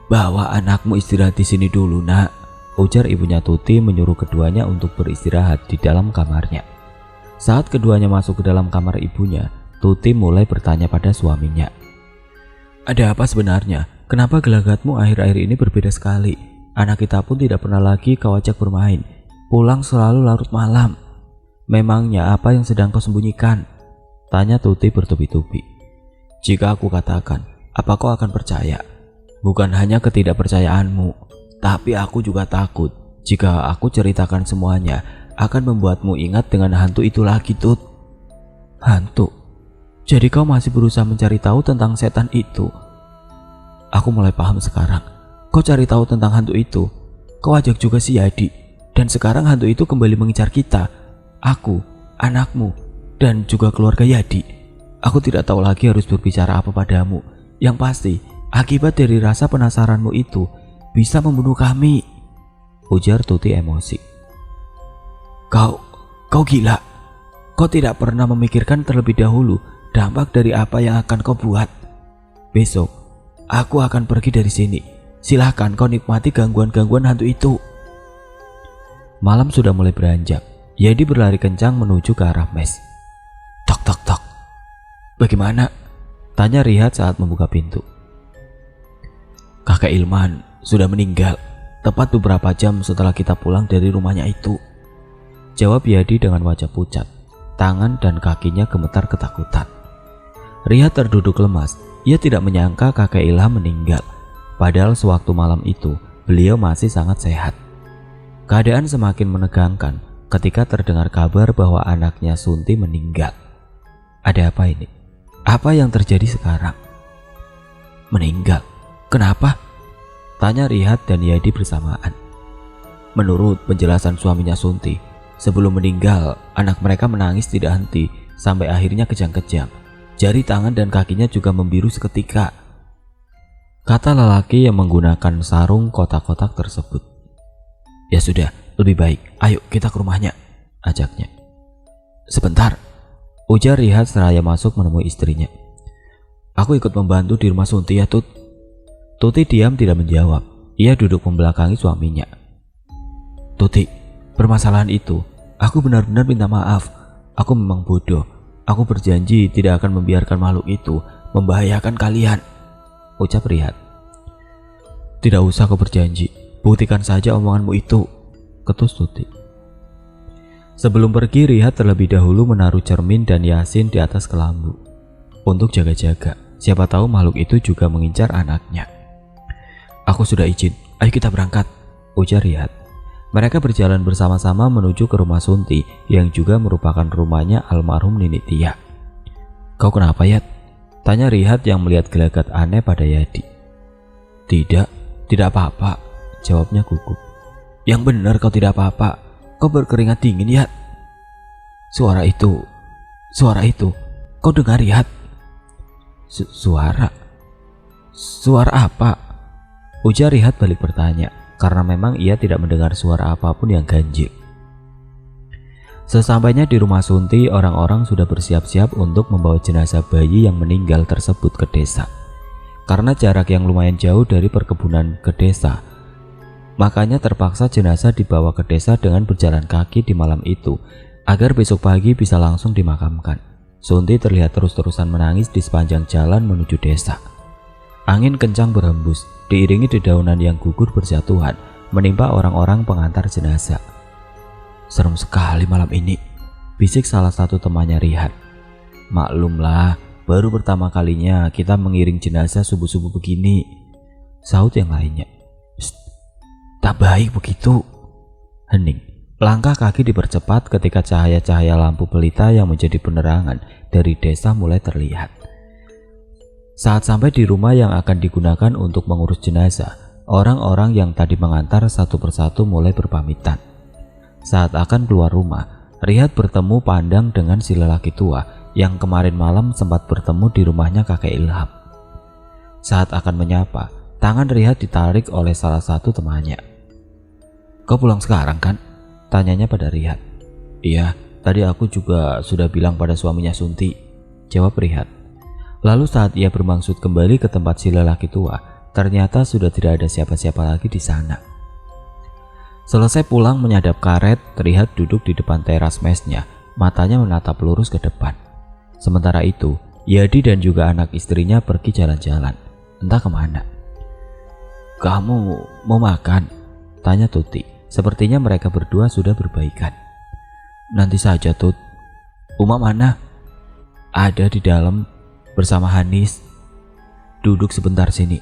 Bawa anakmu istirahat di sini dulu, Nak, ujar ibunya Tuti menyuruh keduanya untuk beristirahat di dalam kamarnya. Saat keduanya masuk ke dalam kamar ibunya, Tuti mulai bertanya pada suaminya. Ada apa sebenarnya? Kenapa gelagatmu akhir-akhir ini berbeda sekali? Anak kita pun tidak pernah lagi kau ajak bermain. Pulang selalu larut malam. Memangnya apa yang sedang kau sembunyikan? Tanya Tuti bertubi-tubi. Jika aku katakan, apa kau akan percaya? Bukan hanya ketidakpercayaanmu, tapi aku juga takut jika aku ceritakan semuanya akan membuatmu ingat dengan hantu itu lagi, Tut. Hantu? Jadi kau masih berusaha mencari tahu tentang setan itu? Aku mulai paham sekarang. Kau cari tahu tentang hantu itu. Kau ajak juga si Yadi. Dan sekarang hantu itu kembali mengincar kita. Aku, anakmu, dan juga keluarga Yadi. Aku tidak tahu lagi harus berbicara apa padamu. Yang pasti, akibat dari rasa penasaranmu itu bisa membunuh kami, ujar Tuti emosi. Kau gila. Kau tidak pernah memikirkan terlebih dahulu dampak dari apa yang akan kau buat. Besok, aku akan pergi dari sini. Silahkan kau nikmati gangguan-gangguan hantu itu. Malam sudah mulai beranjak. Yadi berlari kencang menuju ke arah mes. Tok tok tok. Bagaimana? Tanya Rihat saat membuka pintu. Kakak Ilman sudah meninggal tepat beberapa jam setelah kita pulang dari rumahnya itu, jawab Yadi dengan wajah pucat. Tangan dan kakinya gemetar ketakutan. Rihat terduduk lemas. Ia tidak menyangka kakek Ilham meninggal. Padahal sewaktu malam itu beliau masih sangat sehat. Keadaan semakin menegangkan ketika terdengar kabar bahwa anaknya Sunti meninggal. Ada apa ini? Apa yang terjadi sekarang? Meninggal? Kenapa? Tanya Rihat dan Yadi bersamaan. Menurut penjelasan suaminya Sunti, sebelum meninggal anak mereka menangis tidak henti sampai akhirnya kejang-kejang. Jari tangan dan kakinya juga membiru seketika, kata lelaki yang menggunakan sarung kotak-kotak tersebut. Ya sudah, lebih baik ayo kita ke rumahnya, ajaknya. Sebentar, ujar Rihat seraya masuk menemui istrinya. Aku ikut membantu di rumah Sunti ya, Tut. Tuti diam tidak menjawab. Ia duduk membelakangi suaminya. Tuti, permasalahan itu, aku benar-benar minta maaf. Aku memang bodoh. Aku berjanji tidak akan membiarkan makhluk itu membahayakan kalian, ucap Rihat. Tidak usah kau berjanji. Buktikan saja omonganmu itu, ketus Tuti. Sebelum pergi, Rihat terlebih dahulu menaruh cermin dan Yasin di atas kelambu untuk jaga-jaga. Siapa tahu makhluk itu juga mengincar anaknya. Aku sudah izin, ayo kita berangkat, ujar Rihat. Mereka berjalan bersama-sama menuju ke rumah Sunti yang juga merupakan rumahnya almarhum Nini Tia. Kau kenapa, Yat? Tanya Rihat yang melihat gelagat aneh pada Yadi. Tidak apa-apa, jawabnya gugup. Yang benar kau tidak apa-apa, kau berkeringat dingin, Yat. Suara itu, kau dengar, Yat? Suara apa? Ujar Rihat balik bertanya, karena memang ia tidak mendengar suara apapun yang ganjil. Sesampainya di rumah Sunti, orang-orang sudah bersiap-siap untuk membawa jenazah bayi yang meninggal tersebut ke desa. Karena jarak yang lumayan jauh dari perkebunan ke desa, makanya terpaksa jenazah dibawa ke desa dengan berjalan kaki di malam itu, agar besok pagi bisa langsung dimakamkan. Sunti terlihat terus-terusan menangis di sepanjang jalan menuju desa. Angin kencang berhembus, diiringi dedaunan yang gugur berjatuhan, menimpa orang-orang pengantar jenazah. Serem sekali malam ini, bisik salah satu temannya Rihat. Maklumlah, baru pertama kalinya kita mengiring jenazah subuh-subuh begini, sahut yang lainnya. Tak baik begitu, hening. Langkah kaki dipercepat ketika cahaya-cahaya lampu pelita yang menjadi penerangan dari desa mulai terlihat. Saat sampai di rumah yang akan digunakan untuk mengurus jenazah, orang-orang yang tadi mengantar satu persatu mulai berpamitan. Saat akan keluar rumah, Rihat bertemu pandang dengan si lelaki tua yang kemarin malam sempat bertemu di rumahnya kakek Ilham. Saat akan menyapa, tangan Rihat ditarik oleh salah satu temannya. Kau pulang sekarang kan? Tanyanya pada Rihat. Iya, tadi aku juga sudah bilang pada suaminya Sunti, jawab Rihat. Lalu saat ia bermaksud kembali ke tempat si lelaki tua, ternyata sudah tidak ada siapa-siapa lagi di sana. Selesai pulang menyadap karet, Rihat duduk di depan teras mesnya, matanya menatap lurus ke depan. Sementara itu, Yadi dan juga anak istrinya pergi jalan-jalan, entah kemana. Kamu mau makan? Tanya Tuti. Sepertinya mereka berdua sudah berbaikan. Nanti saja, Tut. Uma mana? Ada di dalam bersama Hanis. Duduk sebentar sini.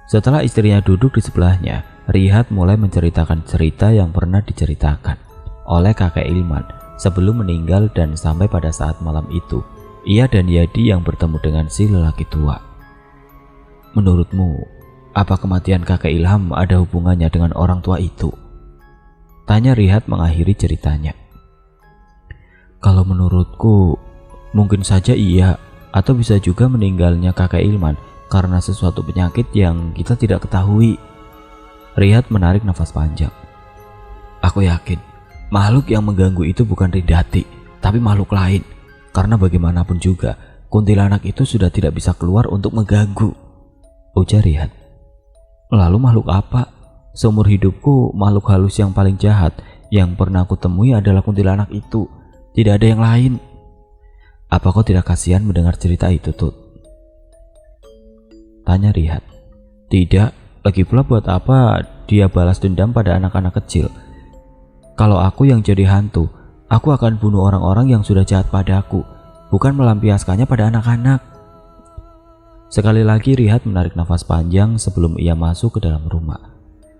Setelah istrinya duduk di sebelahnya, Rihat mulai menceritakan cerita yang pernah diceritakan oleh kakek Ilman sebelum meninggal, dan sampai pada saat malam itu ia dan Yadi yang bertemu dengan si lelaki tua. Menurutmu, apa kematian kakek Ilham ada hubungannya dengan orang tua itu? Tanya Rihat mengakhiri ceritanya. Kalau menurutku, mungkin saja iya, atau bisa juga meninggalnya kakek Ilman karena sesuatu penyakit yang kita tidak ketahui. Rihat menarik nafas panjang. Aku yakin makhluk yang mengganggu itu bukan Ridati, tapi makhluk lain. Karena bagaimanapun juga, kuntilanak itu sudah tidak bisa keluar untuk mengganggu, ujar Rihat. Lalu makhluk apa? Seumur hidupku, makhluk halus yang paling jahat yang pernah aku temui adalah kuntilanak itu. Tidak ada yang lain. Apa kau tidak kasihan mendengar cerita itu, Tut? Tanya Rihat. Tidak, lagi pula buat apa dia balas dendam pada anak-anak kecil? Kalau aku yang jadi hantu, aku akan bunuh orang-orang yang sudah jahat padaku, bukan melampiaskannya pada anak-anak. Sekali lagi Rihat menarik nafas panjang sebelum ia masuk ke dalam rumah.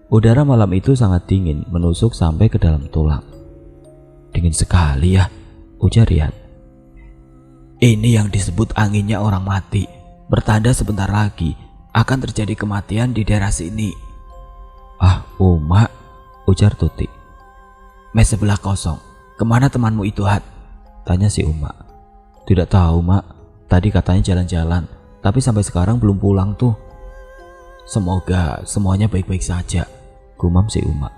Udara malam itu sangat dingin, menusuk sampai ke dalam tulang. Dingin sekali ya, ujar Rihat. Ini yang disebut anginnya orang mati. Bertanda sebentar lagi akan terjadi kematian di daerah sini. Ah, Uma, ujar Tuti. Mes sebelah kosong. Kemana temanmu itu, Hat? Tanya si Uma. Tidak tahu, Mak. Tadi katanya jalan-jalan, tapi sampai sekarang belum pulang tuh. Semoga semuanya baik-baik saja, gumam si Uma.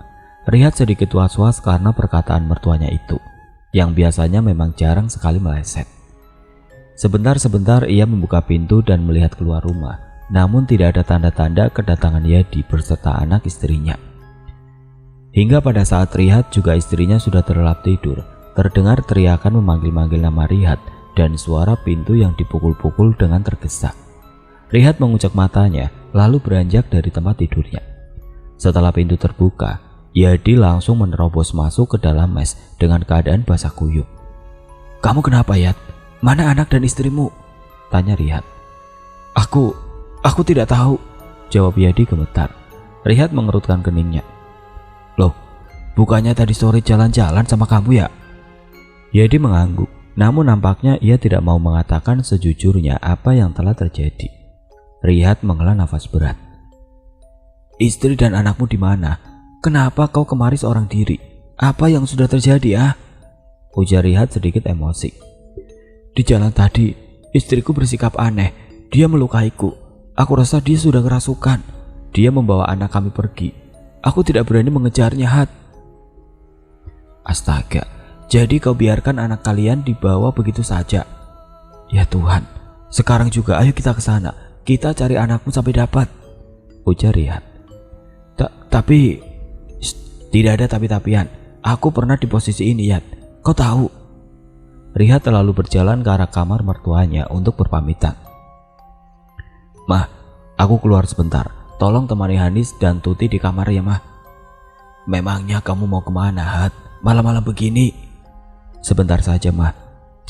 Rihat sedikit was-was karena perkataan mertuanya itu, yang biasanya memang jarang sekali meleset. Sebentar-sebentar ia membuka pintu dan melihat keluar rumah, namun tidak ada tanda-tanda kedatangan Yadi berserta anak istrinya. Hingga pada saat Rihat juga istrinya sudah terlelap tidur, terdengar teriakan memanggil-manggil nama Rihat dan suara pintu yang dipukul-pukul dengan tergesa. Rihat mengucek matanya, lalu beranjak dari tempat tidurnya. Setelah pintu terbuka, Yadi langsung menerobos masuk ke dalam mes dengan keadaan basah kuyup. "Kamu kenapa, Yat? Mana anak dan istrimu?" tanya Riyad. Aku tidak tahu," jawab Yadi gemetar. Riyad mengerutkan keningnya. "Loh, bukannya tadi sore jalan-jalan sama kamu ya?" Yadi mengangguk, namun nampaknya ia tidak mau mengatakan sejujurnya apa yang telah terjadi. Riyad menghela nafas berat. "Istri dan anakmu di mana? Kenapa kau kemari seorang diri? Apa yang sudah terjadi, ah?" ujar Riyad sedikit emosi. "Di jalan tadi, istriku bersikap aneh. Dia melukaiku. Aku rasa dia sudah kerasukan. Dia membawa anak kami pergi. Aku tidak berani mengejarnya, Hat." "Astaga, jadi kau biarkan anak kalian dibawa begitu saja? Ya Tuhan, sekarang juga ayo kita ke sana. Kita cari anakmu sampai dapat," ujar Riyad. Tapi tidak ada tapi-tapian. Aku pernah di posisi ini, Yat. Kau tahu." Riyad lalu berjalan ke arah kamar mertuanya untuk berpamitan. "Mah, aku keluar sebentar. Tolong temani Hanis dan Tuti di kamar ya, Mah." "Memangnya kamu mau kemana, Hat? Malam-malam begini?" "Sebentar saja, Mah,"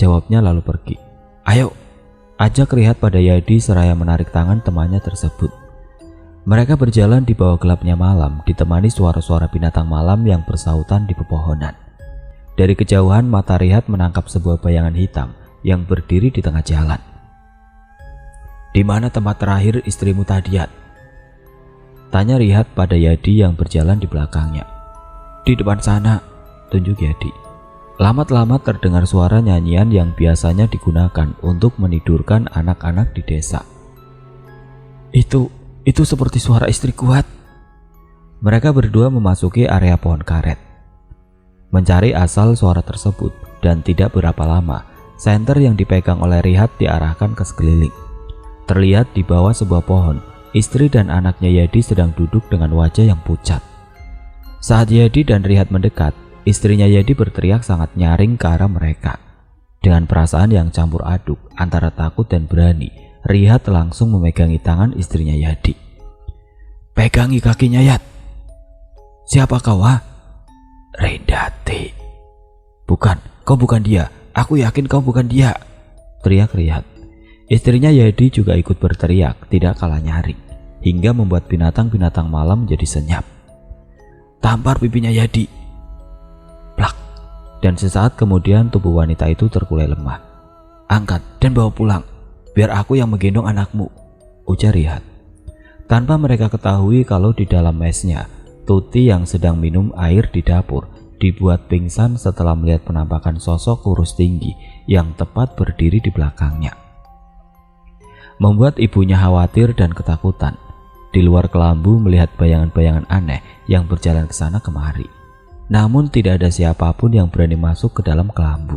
jawabnya lalu pergi. "Ayo," ajak Riyad pada Yadi seraya menarik tangan temannya tersebut. Mereka berjalan di bawah gelapnya malam, ditemani suara-suara binatang malam yang bersautan di pepohonan. Dari kejauhan mata Riyad menangkap sebuah bayangan hitam yang berdiri di tengah jalan. "Di mana tempat terakhir istrimu tadi, Yat?" tanya Riyad pada Yadi yang berjalan di belakangnya. "Di depan sana," tunjuk Yadi. Lamat-lamat terdengar suara nyanyian yang biasanya digunakan untuk menidurkan anak-anak di desa. Itu seperti suara istri kuat." Mereka berdua memasuki area pohon karet, mencari asal suara tersebut, dan tidak berapa lama, senter yang dipegang oleh Riyad diarahkan ke sekeliling. Terlihat di bawah sebuah pohon, istri dan anaknya Yadi sedang duduk dengan wajah yang pucat. Saat Yadi dan Riyad mendekat, istrinya Yadi berteriak sangat nyaring ke arah mereka. Dengan perasaan yang campur aduk antara takut dan berani, Riyad langsung memegangi tangan istrinya Yadi. "Pegangi kakinya, Yat." "Siapa kau, ah?" "Rendati." Kau bukan dia. Aku yakin kau bukan dia," teriak Riyad. Istrinya Yadi juga ikut berteriak, tidak kalah nyaring, hingga membuat binatang-binatang malam menjadi senyap. "Tampar pipinya Yadi." Plak. Dan sesaat kemudian tubuh wanita itu terkulai lemah. "Angkat dan bawa pulang. Biar aku yang menggendong anakmu," ujar Riyad. Tanpa mereka ketahui kalau di dalam mesnya, Tuti yang sedang minum air di dapur dibuat pingsan setelah melihat penampakan sosok kurus tinggi yang tepat berdiri di belakangnya. Membuat ibunya khawatir dan ketakutan. Di luar kelambu melihat bayangan-bayangan aneh yang berjalan ke sana kemari. Namun tidak ada siapapun yang berani masuk ke dalam kelambu.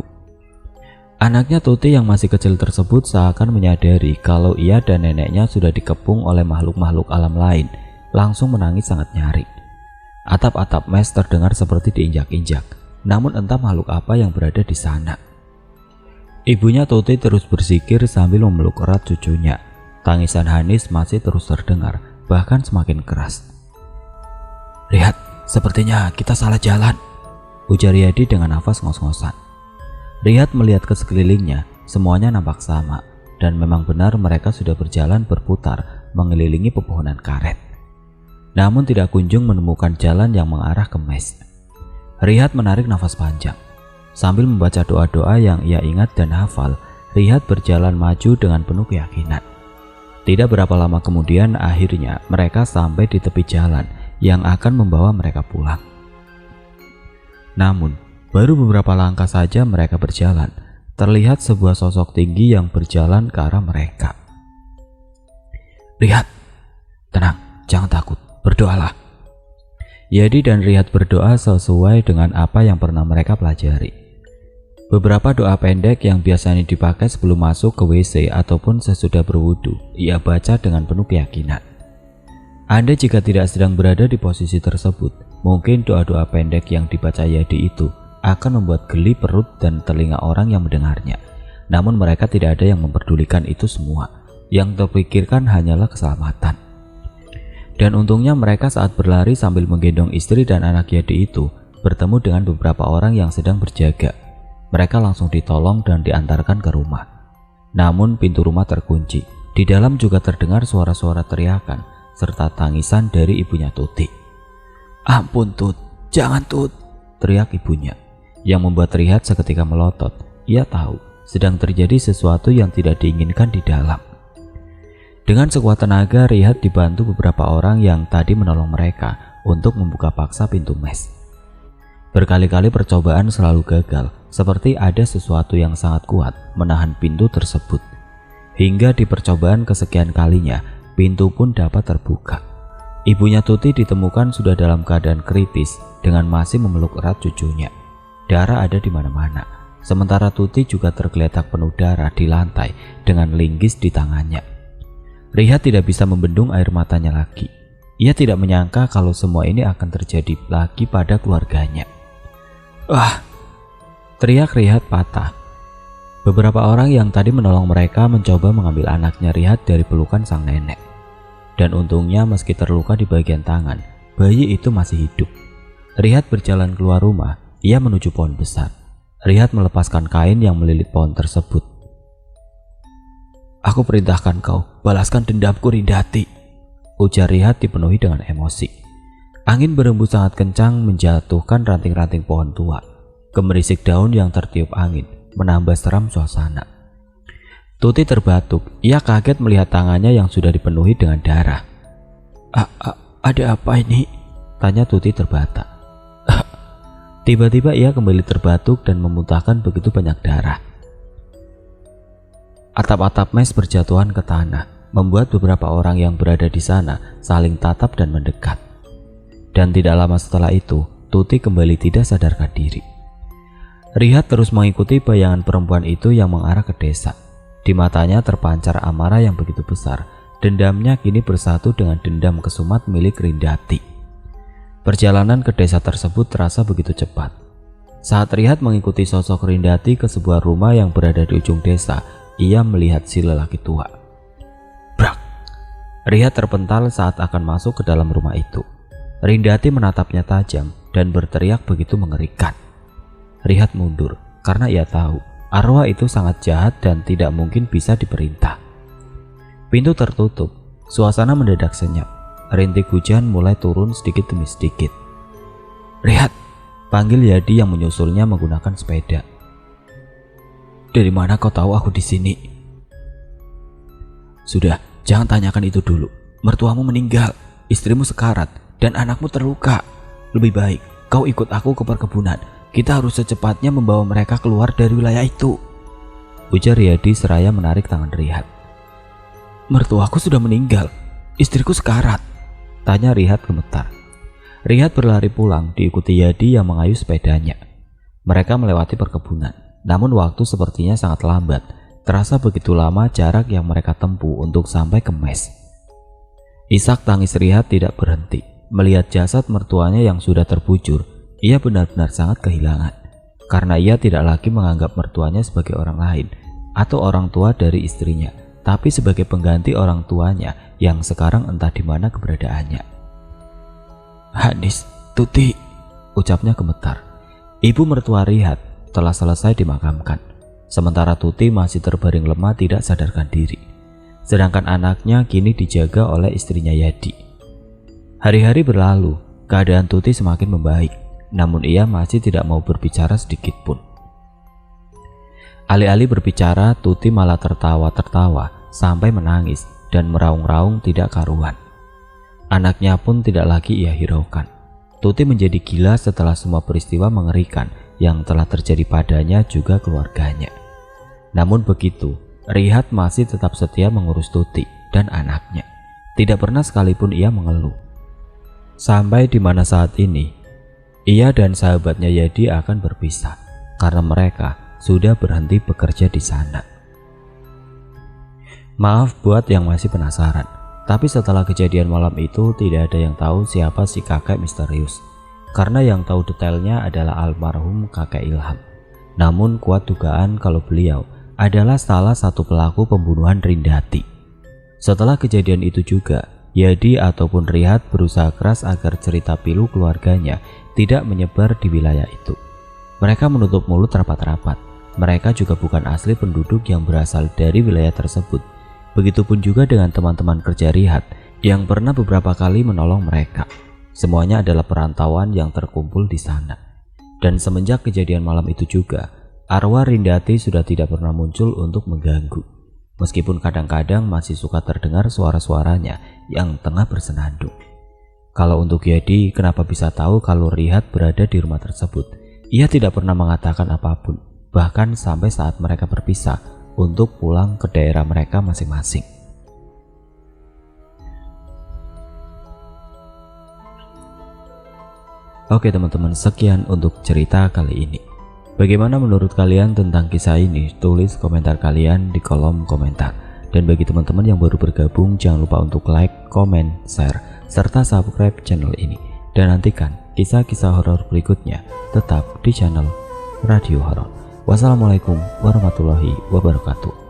Anaknya Tuti yang masih kecil tersebut seakan menyadari kalau ia dan neneknya sudah dikepung oleh makhluk-makhluk alam lain, langsung menangis sangat nyaring. Atap-atap mes terdengar seperti diinjak-injak, namun entah makhluk apa yang berada di sana. Ibunya Tuti terus berzikir sambil memeluk erat cucunya. Tangisan Hanis masih terus terdengar, bahkan semakin keras. "Lihat, sepertinya kita salah jalan," ujar Yadi dengan nafas ngos-ngosan. Riyad melihat ke sekelilingnya, semuanya nampak sama, dan memang benar mereka sudah berjalan berputar mengelilingi pepohonan karet. Namun tidak kunjung menemukan jalan yang mengarah ke mes. Riyad menarik nafas panjang. Sambil membaca doa-doa yang ia ingat dan hafal, Riyad berjalan maju dengan penuh keyakinan. Tidak berapa lama kemudian akhirnya mereka sampai di tepi jalan yang akan membawa mereka pulang. Namun, baru beberapa langkah saja mereka berjalan, terlihat sebuah sosok tinggi yang berjalan ke arah mereka. "Riyad, tenang, jangan takut, berdoalah." Yadi dan Riyad berdoa sesuai dengan apa yang pernah mereka pelajari. Beberapa doa pendek yang biasanya dipakai sebelum masuk ke WC ataupun sesudah berwudu, ia baca dengan penuh keyakinan. Anda jika tidak sedang berada di posisi tersebut, mungkin doa-doa pendek yang dibaca Yadi itu akan membuat geli perut dan telinga orang yang mendengarnya. Namun mereka tidak ada yang memperdulikan itu semua. Yang terpikirkan hanyalah keselamatan. Dan untungnya mereka saat berlari sambil menggendong istri dan anak Yadi itu bertemu dengan beberapa orang yang sedang berjaga. Mereka langsung ditolong dan diantarkan ke rumah. Namun pintu rumah terkunci. Di dalam juga terdengar suara-suara teriakan serta tangisan dari ibunya Tuti. "Ampun Tut, jangan Tut," teriak ibunya, yang membuat Rihat seketika melotot. Ia tahu sedang terjadi sesuatu yang tidak diinginkan di dalam. Dengan sekuat tenaga, Rihat dibantu beberapa orang yang tadi menolong mereka untuk membuka paksa pintu mes. Berkali-kali percobaan selalu gagal, seperti ada sesuatu yang sangat kuat menahan pintu tersebut. Hingga di percobaan kesekian kalinya, pintu pun dapat terbuka. Ibunya Tuti ditemukan sudah dalam keadaan kritis dengan masih memeluk erat cucunya. Darah ada di mana-mana. Sementara Tuti juga tergeletak penuh darah di lantai dengan linggis di tangannya. Rihat tidak bisa membendung air matanya lagi. Ia tidak menyangka kalau semua ini akan terjadi lagi pada keluarganya. "Ah!" teriak Rihat patah. Beberapa orang yang tadi menolong mereka mencoba mengambil anaknya Rihat dari pelukan sang nenek. Dan untungnya meski terluka di bagian tangan, bayi itu masih hidup. Rihat berjalan keluar rumah, ia menuju pohon besar. Rihat melepaskan kain yang melilit pohon tersebut. "Aku perintahkan kau, balaskan dendamku Rindati," ujar Rihat dipenuhi dengan emosi. Angin berembus sangat kencang menjatuhkan ranting-ranting pohon tua. Gemerisik daun yang tertiup angin menambah seram suasana. Tuti terbatuk, ia kaget melihat tangannya yang sudah dipenuhi dengan darah. Ada apa ini?" tanya Tuti terbata. Tiba-tiba ia kembali terbatuk dan memuntahkan begitu banyak darah. Atap-atap mes berjatuhan ke tanah, membuat beberapa orang yang berada di sana saling tatap dan mendekat. Dan tidak lama setelah itu, Tuti kembali tidak sadarkan diri. Rihat terus mengikuti bayangan perempuan itu yang mengarah ke desa. Di matanya terpancar amarah yang begitu besar. Dendamnya kini bersatu dengan dendam kesumat milik Rindati. Perjalanan ke desa tersebut terasa begitu cepat. Saat Rihat mengikuti sosok Rindati ke sebuah rumah yang berada di ujung desa, ia melihat si lelaki tua. Brak! Rihat terpental saat akan masuk ke dalam rumah itu. Rindati menatapnya tajam dan berteriak begitu mengerikan. Rihat mundur karena ia tahu arwah itu sangat jahat dan tidak mungkin bisa diperintah. Pintu tertutup, suasana mendadak senyap. Rintik hujan mulai turun sedikit demi sedikit. "Rihat!" panggil Yadi yang menyusulnya menggunakan sepeda. "Dari mana kau tahu aku di sini?" "Sudah, jangan tanyakan itu dulu. Mertuamu meninggal, istrimu sekarat, dan anakmu terluka. Lebih baik kau ikut aku ke perkebunan. Kita harus secepatnya membawa mereka keluar dari wilayah itu," ujar Yadi seraya menarik tangan Rihat. "Mertuaku sudah meninggal, istriku sekarat," tanya Rihat gemetar. Rihat berlari pulang diikuti Yadi yang mengayuh sepedanya. Mereka melewati perkebunan. Namun waktu sepertinya sangat lambat. Terasa begitu lama jarak yang mereka tempuh untuk sampai ke mes. Isak tangis Rihat tidak berhenti. Melihat jasad mertuanya yang sudah terbujur, ia benar-benar sangat kehilangan. Karena ia tidak lagi menganggap mertuanya sebagai orang lain atau orang tua dari istrinya, tapi sebagai pengganti orang tuanya yang sekarang entah di mana keberadaannya. "Hanis, Tuti," ucapnya gemetar. Ibu mertua Rihat telah selesai dimakamkan, sementara Tuti masih terbaring lemah tidak sadarkan diri. Sedangkan anaknya kini dijaga oleh istrinya Yadi. Hari-hari berlalu, keadaan Tuti semakin membaik, namun ia masih tidak mau berbicara sedikit pun. Alih-alih berbicara, Tuti malah tertawa-tertawa sampai menangis dan meraung-raung tidak karuan. Anaknya pun tidak lagi ia hiraukan. Tuti menjadi gila setelah semua peristiwa mengerikan yang telah terjadi padanya juga keluarganya. Namun begitu, Rihat masih tetap setia mengurus Tuti dan anaknya. Tidak pernah sekalipun ia mengeluh. Sampai di mana saat ini, ia dan sahabatnya Yadi akan berpisah karena mereka sudah berhenti bekerja di sana. Maaf buat yang masih penasaran, tapi setelah kejadian malam itu tidak ada yang tahu siapa si kakek misterius. Karena yang tahu detailnya adalah almarhum kakek Ilham. Namun kuat dugaan kalau beliau adalah salah satu pelaku pembunuhan Rindati. Setelah kejadian itu juga, Yadi ataupun Riyad berusaha keras agar cerita pilu keluarganya tidak menyebar di wilayah itu. Mereka menutup mulut rapat-rapat. Mereka juga bukan asli penduduk yang berasal dari wilayah tersebut. Begitupun juga dengan teman-teman kerja Riyad yang pernah beberapa kali menolong mereka. Semuanya adalah perantauan yang terkumpul di sana. Dan semenjak kejadian malam itu juga, arwah Rindati sudah tidak pernah muncul untuk mengganggu. Meskipun kadang-kadang masih suka terdengar suara-suaranya yang tengah bersenandung. Kalau untuk Yadi, kenapa bisa tahu kalau Riyad berada di rumah tersebut? Ia tidak pernah mengatakan apapun, bahkan sampai saat mereka berpisah untuk pulang ke daerah mereka masing-masing. Oke teman-teman, sekian untuk cerita kali ini. Bagaimana menurut kalian tentang kisah ini? Tulis komentar kalian di kolom komentar. Dan bagi teman-teman yang baru bergabung, jangan lupa untuk like, komen, share, serta subscribe channel ini. Dan nantikan kisah-kisah horor berikutnya tetap di channel Radio Horor. Wassalamualaikum warahmatullahi wabarakatuh.